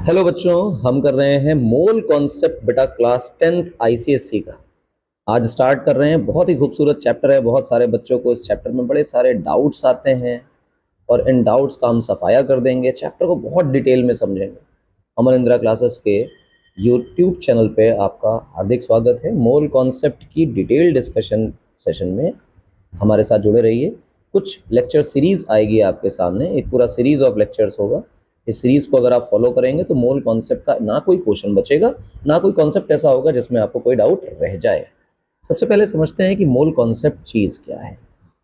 Hello बच्चों, हम कर रहे हैं मोल कॉन्सेप्ट बेटा क्लास 10th आईसीएससी का। आज स्टार्ट कर रहे हैं। बहुत ही खूबसूरत चैप्टर है। बहुत सारे बच्चों को इस चैप्टर में बड़े सारे डाउट्स आते हैं और इन डाउट्स का हम सफाया कर देंगे। चैप्टर को बहुत डिटेल में समझेंगे। अमन इंदिरा क्लासेस के यूट्यूब चैनल पे आपका हार्दिक स्वागत है। मोल कॉन्सेप्ट की डिटेल डिस्कशन सेशन में हमारे साथ जुड़े रहिए। कुछ लेक्चर सीरीज आएगी आपके सामने, एक पूरा सीरीज ऑफ लेक्चर्स होगा। इस सीरीज को अगर आप फॉलो करेंगे तो मोल कॉन्सेप्ट का ना कोई क्वेश्चन बचेगा, ना कोई कॉन्सेप्ट ऐसा होगा जिसमें आपको कोई डाउट रह जाए। सबसे पहले समझते हैं कि मोल कॉन्सेप्ट चीज़ क्या है।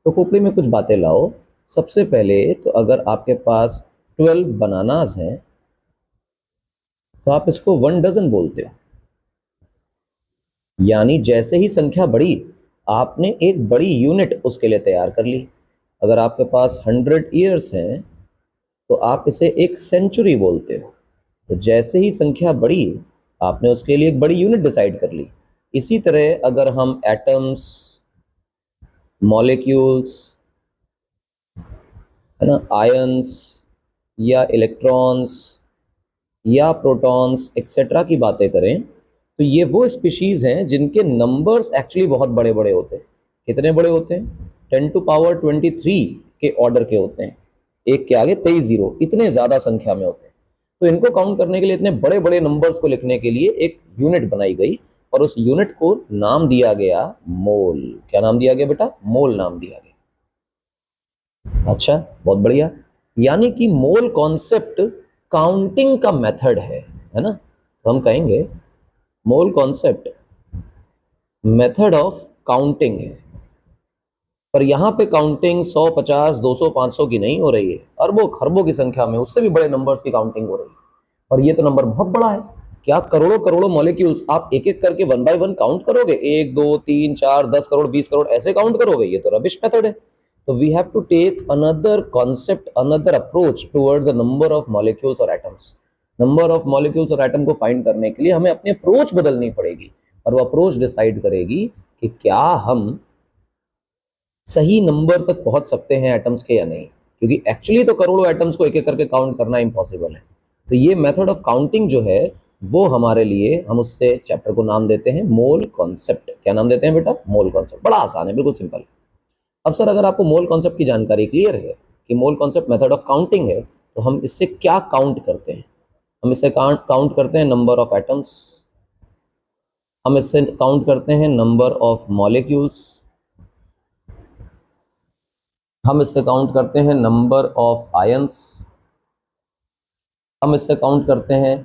तो खोपड़ी में कुछ बातें लाओ। सबसे पहले तो अगर आपके पास 12 बनानास हैं तो आप इसको 1 डजन बोलते हो। यानी जैसे ही संख्या बढ़ी, आपने एक बड़ी यूनिट उसके लिए तैयार कर ली। अगर आपके पास 100 ईयर्स हैं तो आप इसे एक सेंचुरी बोलते हो। तो जैसे ही संख्या बढ़ी, आपने उसके लिए एक बड़ी यूनिट डिसाइड कर ली। इसी तरह अगर हम एटम्स, मॉलिक्यूल्स, है ना, आयंस या इलेक्ट्रॉन्स या प्रोटॉन्स एक्सेट्रा की बातें करें तो ये वो स्पीशीज हैं जिनके नंबर्स एक्चुअली बहुत बड़े बड़े होते हैं। कितने बड़े होते हैं? 10⁻23 के ऑर्डर के होते हैं। एक के आगे 23 जीरो, इतने ज़्यादा संख्या में होते हैं। तो इनको काउंट करने के लिए, इतने बड़े बड़े नंबर्स को लिखने के लिए एक यूनिट बनाई गई और उस यूनिट को नाम दिया गया मोल। क्या नाम दिया गया बेटा? मोल नाम दिया गया। अच्छा, बहुत बढ़िया। यानी कि मोल कॉन्सेप्ट काउंटिंग का मेथड है ना। तो हम कहेंगे mole concept method of counting है। पर यहाँ पे काउंटिंग 100, 50, 200, 500 की नहीं हो रही है। अरबों खरबों की संख्या में उससे भी बड़े नंबर्स की काउंटिंग हो रही है। और ये तो नंबर बहुत बड़ा है। क्या करोड़ों करोड़ों मॉलिक्यूल्स आप एक एक करके 1 बाय 1 काउंट करोगे? 1, 2, 3, 4, 10 करोड़, 20 करोड़ ऐसे काउंट करोगे? ये तो रबिश मेथड है। तो we have to take another concept, another approach towards a number of molecules और एटम्स। नंबर ऑफ मॉलिक्यूल्स और एटम को फाइंड करने के लिए हमें अपनी अप्रोच बदलनी पड़ेगी। और वो अप्रोच डिसाइड करेगी कि क्या हम सही नंबर तक पहुंच सकते हैं एटम्स के या नहीं। क्योंकि एक्चुअली तो करोड़ों एटम्स को एक एक करके काउंट करना इम्पॉसिबल है। तो ये मेथड ऑफ काउंटिंग जो है वो हमारे लिए, हम उससे चैप्टर को नाम देते हैं मोल कॉन्सेप्ट। क्या नाम देते हैं बेटा? Mole concept. बड़ा आसान है, बिल्कुल सिंपल। अब सर, अगर आपको मोल कॉन्सेप्ट की जानकारी क्लियर है कि mole concept method of counting है, तो हम इससे क्या काउंट करते हैं? हम इससे काउंट करते हैं नंबर ऑफ एटम्स, हम इससे काउंट करते हैं नंबर ऑफ मॉलिक्यूल्स, हम इससे काउंट करते हैं नंबर ऑफ आयंस, हम इससे काउंट करते हैं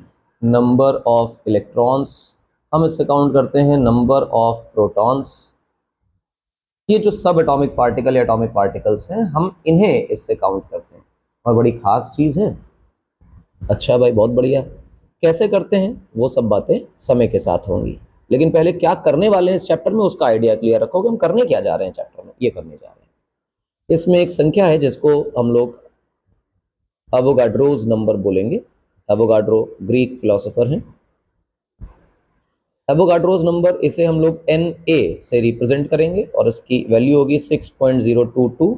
नंबर ऑफ इलेक्ट्रॉन्स, हम इससे काउंट करते हैं नंबर ऑफ प्रोटॉन्स। ये जो सब एटॉमिक पार्टिकल या एटॉमिक पार्टिकल्स हैं, हम इन्हें इससे काउंट करते हैं। और बड़ी खास चीज़ है। अच्छा भाई, बहुत बढ़िया। कैसे करते हैं वो सब बातें समय के साथ होंगी, लेकिन पहले क्या करने वाले हैं इस चैप्टर में उसका आइडिया क्लियर रखोगे। हम करने क्या जा रहे हैं चैप्टर में? ये करने जा रहे हैं, इसमें एक संख्या है जिसको हम लोग एवोगाड्रोज नंबर बोलेंगे। एवोगाड्रो ग्रीक फिलोसोफर हैं। एवोगाड्रोज नंबर, इसे हम लोग Na से रिप्रेजेंट करेंगे और इसकी वैल्यू होगी 6.022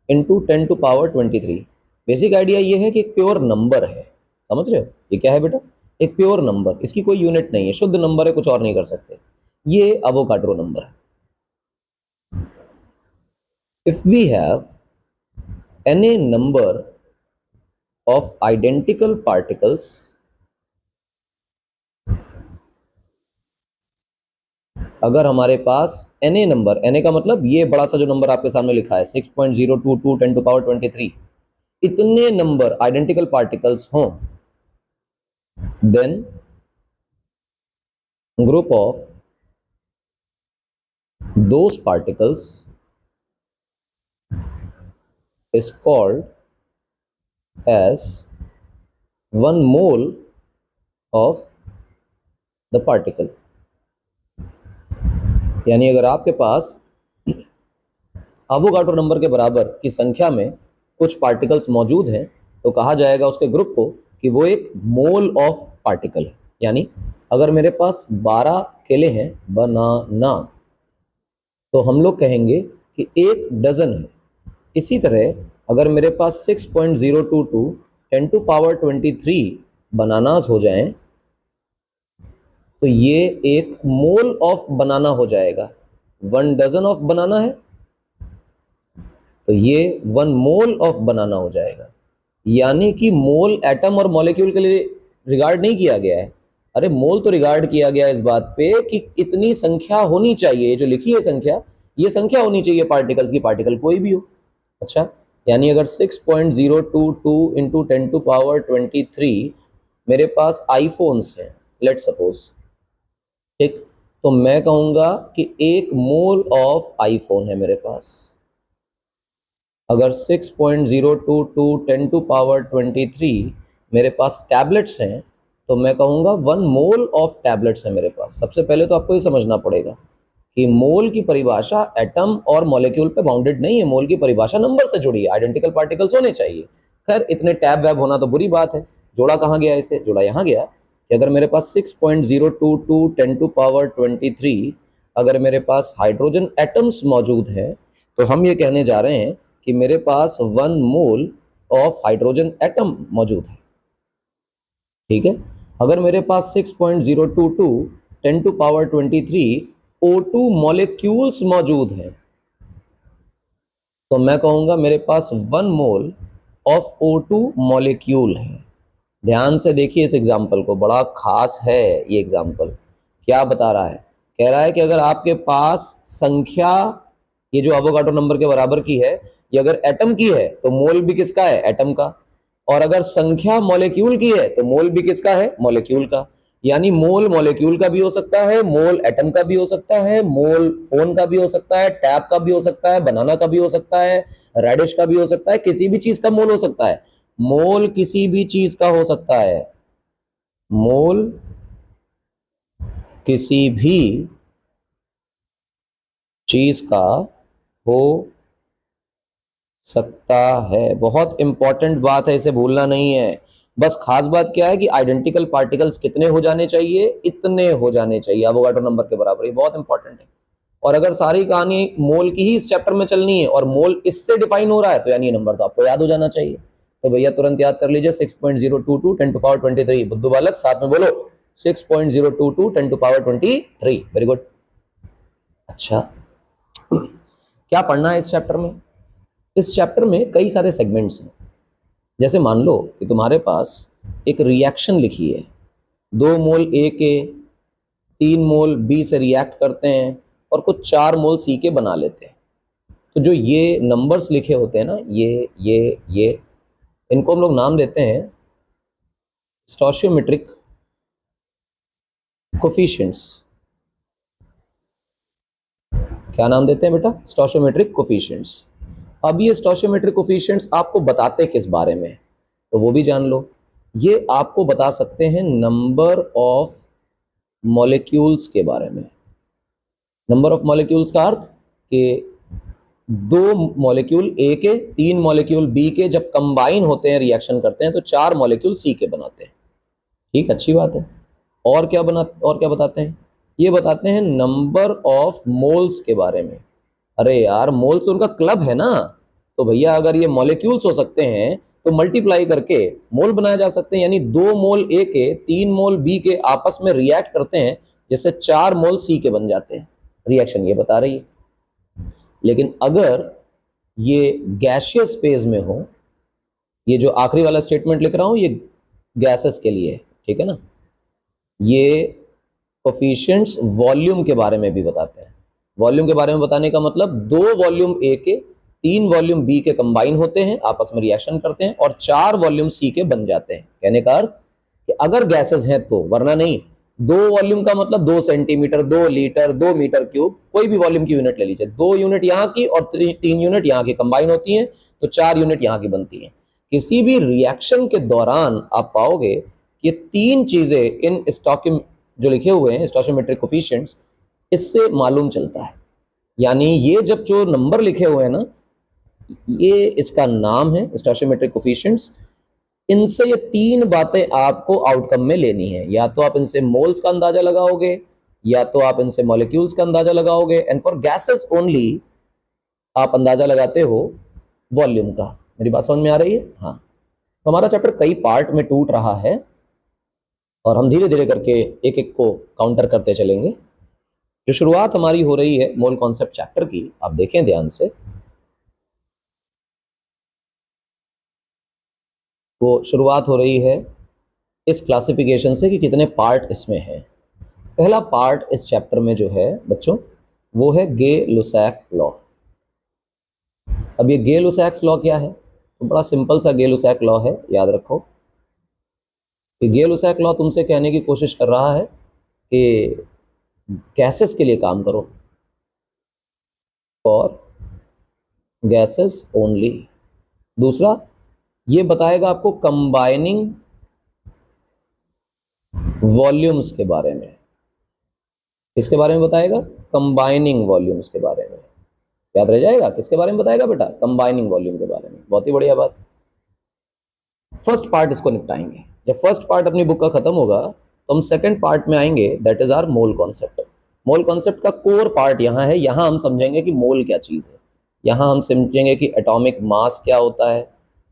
इंटू 10⁻23। बेसिक आइडिया ये है कि एक प्योर नंबर है। समझ रहे हो? ये क्या है बेटा? एक प्योर नंबर, इसकी कोई यूनिट नहीं है, शुद्ध नंबर है, कुछ और नहीं कर सकते। ये एवोगाड्रो नंबर है। If we have Na number of identical particles, अगर हमारे पास Na नंबर, Na का मतलब ये बड़ा सा जो नंबर आपके सामने लिखा है 6.022 10⁻23, इतने नंबर आइडेंटिकल पार्टिकल्स हों, then group of those particles is called as 1 mole of the particle। यानी अगर आपके पास एवोगाड्रो नंबर के बराबर की संख्या में कुछ पार्टिकल्स मौजूद हैं तो कहा जाएगा उसके ग्रुप को कि वो एक मोल ऑफ पार्टिकल है। यानी अगर मेरे पास 12 केले हैं, बनाना, तो हम लोग कहेंगे कि 1 डजन है। इसी तरह अगर मेरे पास 6.022 10⁻23 बनानास हो जाएं तो ये एक मोल ऑफ बनाना हो जाएगा। 1 डजन ऑफ बनाना है तो ये 1 मोल ऑफ बनाना हो जाएगा। यानी कि मोल एटम और मॉलिक्यूल के लिए रिगार्ड नहीं किया गया है। अरे मोल तो रिगार्ड किया गया इस बात पे कि इतनी संख्या होनी चाहिए, जो लिखी है संख्या, ये संख्या होनी चाहिए पार्टिकल्स की, पार्टिकल कोई भी हो। अच्छा, यानी अगर 6.022 इंटू 10⁻23 मेरे पास आईफोन्स हैं, लेट सपोज, ठीक, तो मैं कहूंगा कि 1 मोल ऑफ आईफोन है मेरे पास। अगर 6.022 10⁻23 मेरे पास टैबलेट्स हैं तो मैं कहूँगा 1 मोल ऑफ टैबलेट्स है मेरे पास। सबसे पहले तो आपको ये समझना पड़ेगा कि मोल की परिभाषा एटम और मॉलिक्यूल पे बाउंडेड नहीं है। मोल की परिभाषा नंबर से जुड़ी है, आइडेंटिकल पार्टिकल्स होने चाहिए। खैर इतने टैब वैब होना तो बुरी बात है। जोड़ा कहाँ गया इसे? जोड़ा यहाँ गया कि अगर मेरे पास 6.022 10⁻23 अगर मेरे पास हाइड्रोजन एटम्स मौजूद हैं तो हम ये कहने जा रहे हैं कि मेरे पास 1 मोल ऑफ हाइड्रोजन एटम मौजूद है। ठीक है, अगर मेरे पास 6.022 10⁻23 O2 मॉलिक्यूल्स मौजूद हैं तो मैं कहूंगा मेरे पास 1 मोल ऑफ O2 मॉलिक्यूल है। ध्यान से देखिए इस एग्जाम्पल को, बड़ा खास है ये एग्जाम्पल। क्या बता रहा है? कह रहा है कि अगर आपके पास संख्या ये जो एवोगाड्रो नंबर के बराबर की है, ये अगर एटम की है तो मोल भी किसका है? एटम का। और अगर संख्या मॉलिक्यूल की है तो मोल भी किसका है? मॉलिक्यूल का। यानी मोल मॉलिक्यूल का भी हो सकता है, मोल एटम का भी हो सकता है, मोल फोन का भी हो सकता है, टैब का भी हो सकता है, बनाना का भी हो सकता है, रेडिश का भी हो सकता है, किसी भी चीज का मोल हो सकता है। मोल किसी भी चीज का हो सकता है। मोल किसी भी चीज का हो सकता है। बहुत इंपॉर्टेंट बात है, इसे भूलना नहीं है। बस खास बात क्या है कि आइडेंटिकल पार्टिकल्स कितने हो जाने चाहिए? इतने हो जाने चाहिए, एवोगाड्रो नंबर के बराबर। ये बहुत इंपॉर्टेंट है। और अगर सारी कहानी मोल की ही इस चैप्टर में चलनी है और मोल इससे डिफाइन हो रहा है तो यानी ये नंबर तो आपको याद हो जाना चाहिए। तो भैया तुरंत याद कर लीजिए 6.022 10⁻23। बुद्धू बालक साथ में बोलो 6.022 10⁻23। Very good. अच्छा, क्या पढ़ना है इस चैप्टर में? इस चैप्टर में कई सारे सेगमेंट्स हैं। जैसे मान लो कि तुम्हारे पास एक रिएक्शन लिखी है, 2 मोल ए के 3 मोल बी से रिएक्ट करते हैं और कुछ 4 मोल सी के बना लेते हैं। तो जो ये नंबर्स लिखे होते हैं ना, ये इनको हम लोग नाम देते हैं स्टोशियोमेट्रिक कोफिशिएंट्स। क्या नाम देते हैं बेटा? Stoichiometric coefficients. अब ये स्टोशियोमेट्रिक कोफिशिएंट्स आपको बताते किस बारे में है तो वो भी जान लो। ये आपको बता सकते हैं नंबर ऑफ मॉलिक्यूल्स के बारे में। नंबर ऑफ मॉलिक्यूल्स का अर्थ कि 2 मॉलिक्यूल ए के 3 मॉलिक्यूल बी के जब कंबाइन होते हैं, रिएक्शन करते हैं तो 4 मॉलिक्यूल सी के बनाते हैं। ठीक, अच्छी बात है। और क्या बताते हैं? ये बताते हैं नंबर ऑफ मोल्स के बारे में। अरे यार, मोल्स तो उनका क्लब है ना। तो भैया अगर ये मॉलिक्यूल्स हो सकते हैं तो मल्टीप्लाई करके मोल बनाए जा सकते हैं। यानी 2 मोल ए के 3 मोल बी के आपस में रिएक्ट करते हैं, जैसे 4 मोल सी के बन जाते हैं। रिएक्शन ये बता रही है। लेकिन अगर ये गैसियस फेज में हो, ये जो आखिरी वाला स्टेटमेंट लिख रहा हूं ये गैसेस के लिए है, ठीक है ना। ये कोफिशिएंट्स वॉल्यूम के बारे में भी बताते हैं। वॉल्यूम के बारे में बताने का मतलब 2 वॉल्यूम ए के 3 वॉल्यूम बी के कंबाइन होते हैं, आपस में रिएक्शन करते हैं और 4 वॉल्यूम सी के बन जाते हैं। कहने का अर्थ कि अगर गैसेस हैं तो, वरना नहीं। 2 वॉल्यूम का मतलब 2 सेंटीमीटर, 2 लीटर, 2 मीटर क्यूब, कोई भी वॉल्यूम की यूनिट ले लीजिए। 2 यूनिट यहाँ की और 3 यूनिट यहाँ की कंबाइन होती हैं तो 4 यूनिट यहाँ की बनती हैं। किसी भी रिएक्शन के दौरान आप पाओगे कि 3 चीजें इन स्टॉकिंग जो लिखे हुए हैं स्टोशियोमेट्रिक कोफिशिएंट्स, इससे मालूम चलता है। यानी ये जब जो नंबर लिखे हुए हैं ना, ये इसका नाम है स्टोशियोमेट्रिक कोफिशिएंट्स। इनसे ये 3 बातें आपको आउटकम में लेनी है। या तो आप इनसे मोल्स का अंदाजा लगाओगे, या तो आप इनसे मॉलिक्यूल्स का अंदाजा लगाओगे, एंड फॉर गैसेस ओनली आप अंदाजा लगाते हो वॉल्यूम का। मेरी बात समझ में आ रही है? हाँ। तो हमारा चैप्टर कई पार्ट में टूट रहा है। और हम धीरे धीरे करके एक एक को काउंटर करते चलेंगे। जो शुरुआत हमारी हो रही है मोल कॉन्सेप्ट चैप्टर की, आप देखें ध्यान से, वो शुरुआत हो रही है इस क्लासिफिकेशन से कि कितने पार्ट इसमें हैं। पहला पार्ट इस चैप्टर में जो है बच्चों, वो है गे लुसैक लॉ। अब ये गे लुसैक्स लॉ क्या है? तो बड़ा सिंपल सा गे लुसैक लॉ है, याद रखो कि गे लुसैक लॉ तुमसे कहने की कोशिश कर रहा है कि गैसेस के लिए काम करो, फॉर गैसेस ओनली। दूसरा, ये बताएगा आपको कंबाइनिंग वॉल्यूम्स के बारे में। किसके बारे में बताएगा? कंबाइनिंग वॉल्यूम्स के बारे में। याद रह जाएगा, किसके बारे में बताएगा बेटा? कंबाइनिंग वॉल्यूम के बारे में। बहुत ही बढ़िया बात। फर्स्ट पार्ट इसको निपटाएंगे। जब फर्स्ट पार्ट अपनी बुक का खत्म होगा तो हम सेकंड पार्ट में आएंगे, that is our mole concept. Mole concept का कोर पार्ट यहाँ है। यहाँ हम समझेंगे कि मोल क्या चीज़ है, यहाँ हम समझेंगे कि एटॉमिक मास क्या होता है,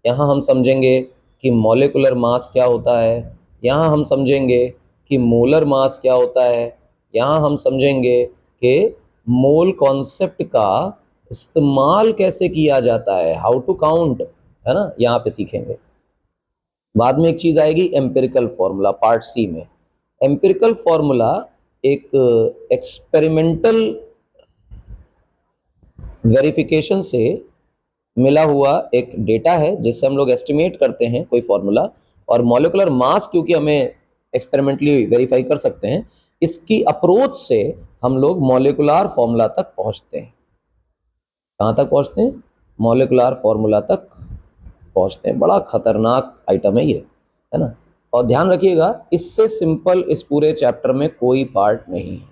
यहाँ हम समझेंगे कि मॉलिकुलर मास क्या होता है, यहाँ हम समझेंगे कि मोलर मास क्या होता है, यहाँ हम समझेंगे कि मोल कॉन्सेप्ट का इस्तेमाल कैसे किया जाता है, हाउ टू काउंट, है ना, यहाँ पे सीखेंगे। बाद में एक चीज़ आएगी एम्पिरिकल फॉर्मूला, पार्ट सी में। एम्पिरिकल फॉर्मूला एक एक्सपेरिमेंटल वेरिफिकेशन से मिला हुआ एक डेटा है जिससे हम लोग एस्टिमेट करते हैं कोई फॉर्मूला। और मॉलिकुलर मास क्योंकि हमें एक्सपेरिमेंटली वेरीफाई कर सकते हैं, इसकी अप्रोच से हम लोग मॉलिकुलर फॉर्मूला तक पहुंचते हैं। कहाँ तक पहुंचते हैं? मॉलिकुलर फॉर्मूला तक पहुंचते हैं। बड़ा खतरनाक आइटम है ये, है ना। और ध्यान रखिएगा, इससे सिंपल इस पूरे चैप्टर में कोई पार्ट नहीं है,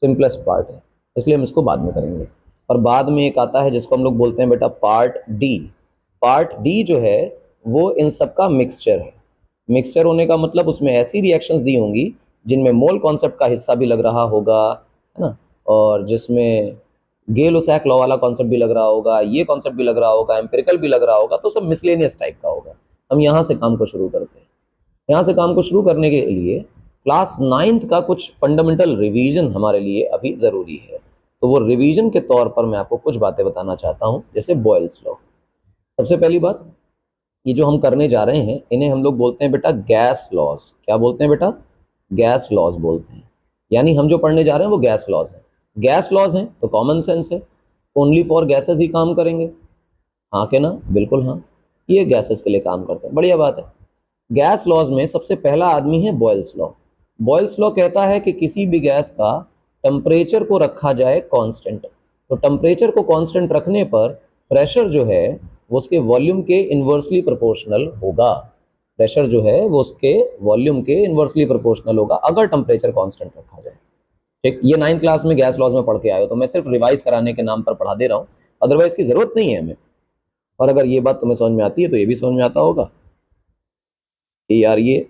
सिंपलेस्ट पार्ट है, इसलिए हम इसको बाद में करेंगे। और बाद में एक आता है जिसको हम लोग बोलते हैं बेटा पार्ट डी। पार्ट डी जो है वो इन सब का मिक्सचर है। मिक्सचर होने का मतलब उसमें ऐसी रिएक्शंस दी होंगी जिनमें मोल कॉन्सेप्ट का हिस्सा भी लग रहा होगा, है ना, और जिसमें गे लुसैक लॉ वाला कॉन्सेप्ट भी लग रहा होगा, ये कॉन्सेप्ट भी लग रहा होगा, एम्पिरिकल भी लग रहा होगा, तो सब मिसलेनियस टाइप का होगा। हम यहाँ से काम को शुरू करते हैं। यहाँ से काम को शुरू करने के लिए क्लास 9th का कुछ फंडामेंटल रिवीजन हमारे लिए अभी ज़रूरी है। तो वो रिवीजन के तौर पर मैं आपको कुछ बातें बताना चाहता हूँ, जैसे बॉयल्स लॉ। सबसे पहली बात, ये जो हम करने जा रहे हैं इन्हें हम लोग बोलते हैं बेटा गैस लॉज। क्या बोलते हैं बेटा? गैस लॉज बोलते हैं। यानी हम जो पढ़ने जा रहे हैं वो गैस लॉज हैं। गैस लॉज हैं तो कॉमन सेंस है, ओनली फॉर गैसेस ही काम करेंगे। हाँ के ना? बिल्कुल हाँ, ये गैसेस के लिए काम करते हैं। बढ़िया बात है। गैस लॉज में सबसे पहला आदमी है बॉयल्स लॉ। बॉयल्स लॉ कहता है कि किसी भी गैस का टेम्परेचर को रखा जाए कांस्टेंट। तो टेम्परेचर को कांस्टेंट रखने पर प्रेशर जो है वो उसके वॉल्यूम के इन्वर्सली प्रोपोर्शनल होगा। प्रेशर जो है वो उसके वॉल्यूम के इन्वर्सली प्रोपोर्शनल होगा अगर टेम्परेचर कांस्टेंट रखा जाए। ठीक, ये 9th क्लास में गैस लॉज में पढ़ के आए हो, तो मैं सिर्फ रिवाइज कराने के नाम पर पढ़ा दे रहा हूँ, अदरवाइज की जरूरत नहीं है हमें। और अगर ये बात तुम्हें समझ में आती है तो ये भी समझ में आता होगा कि यार ये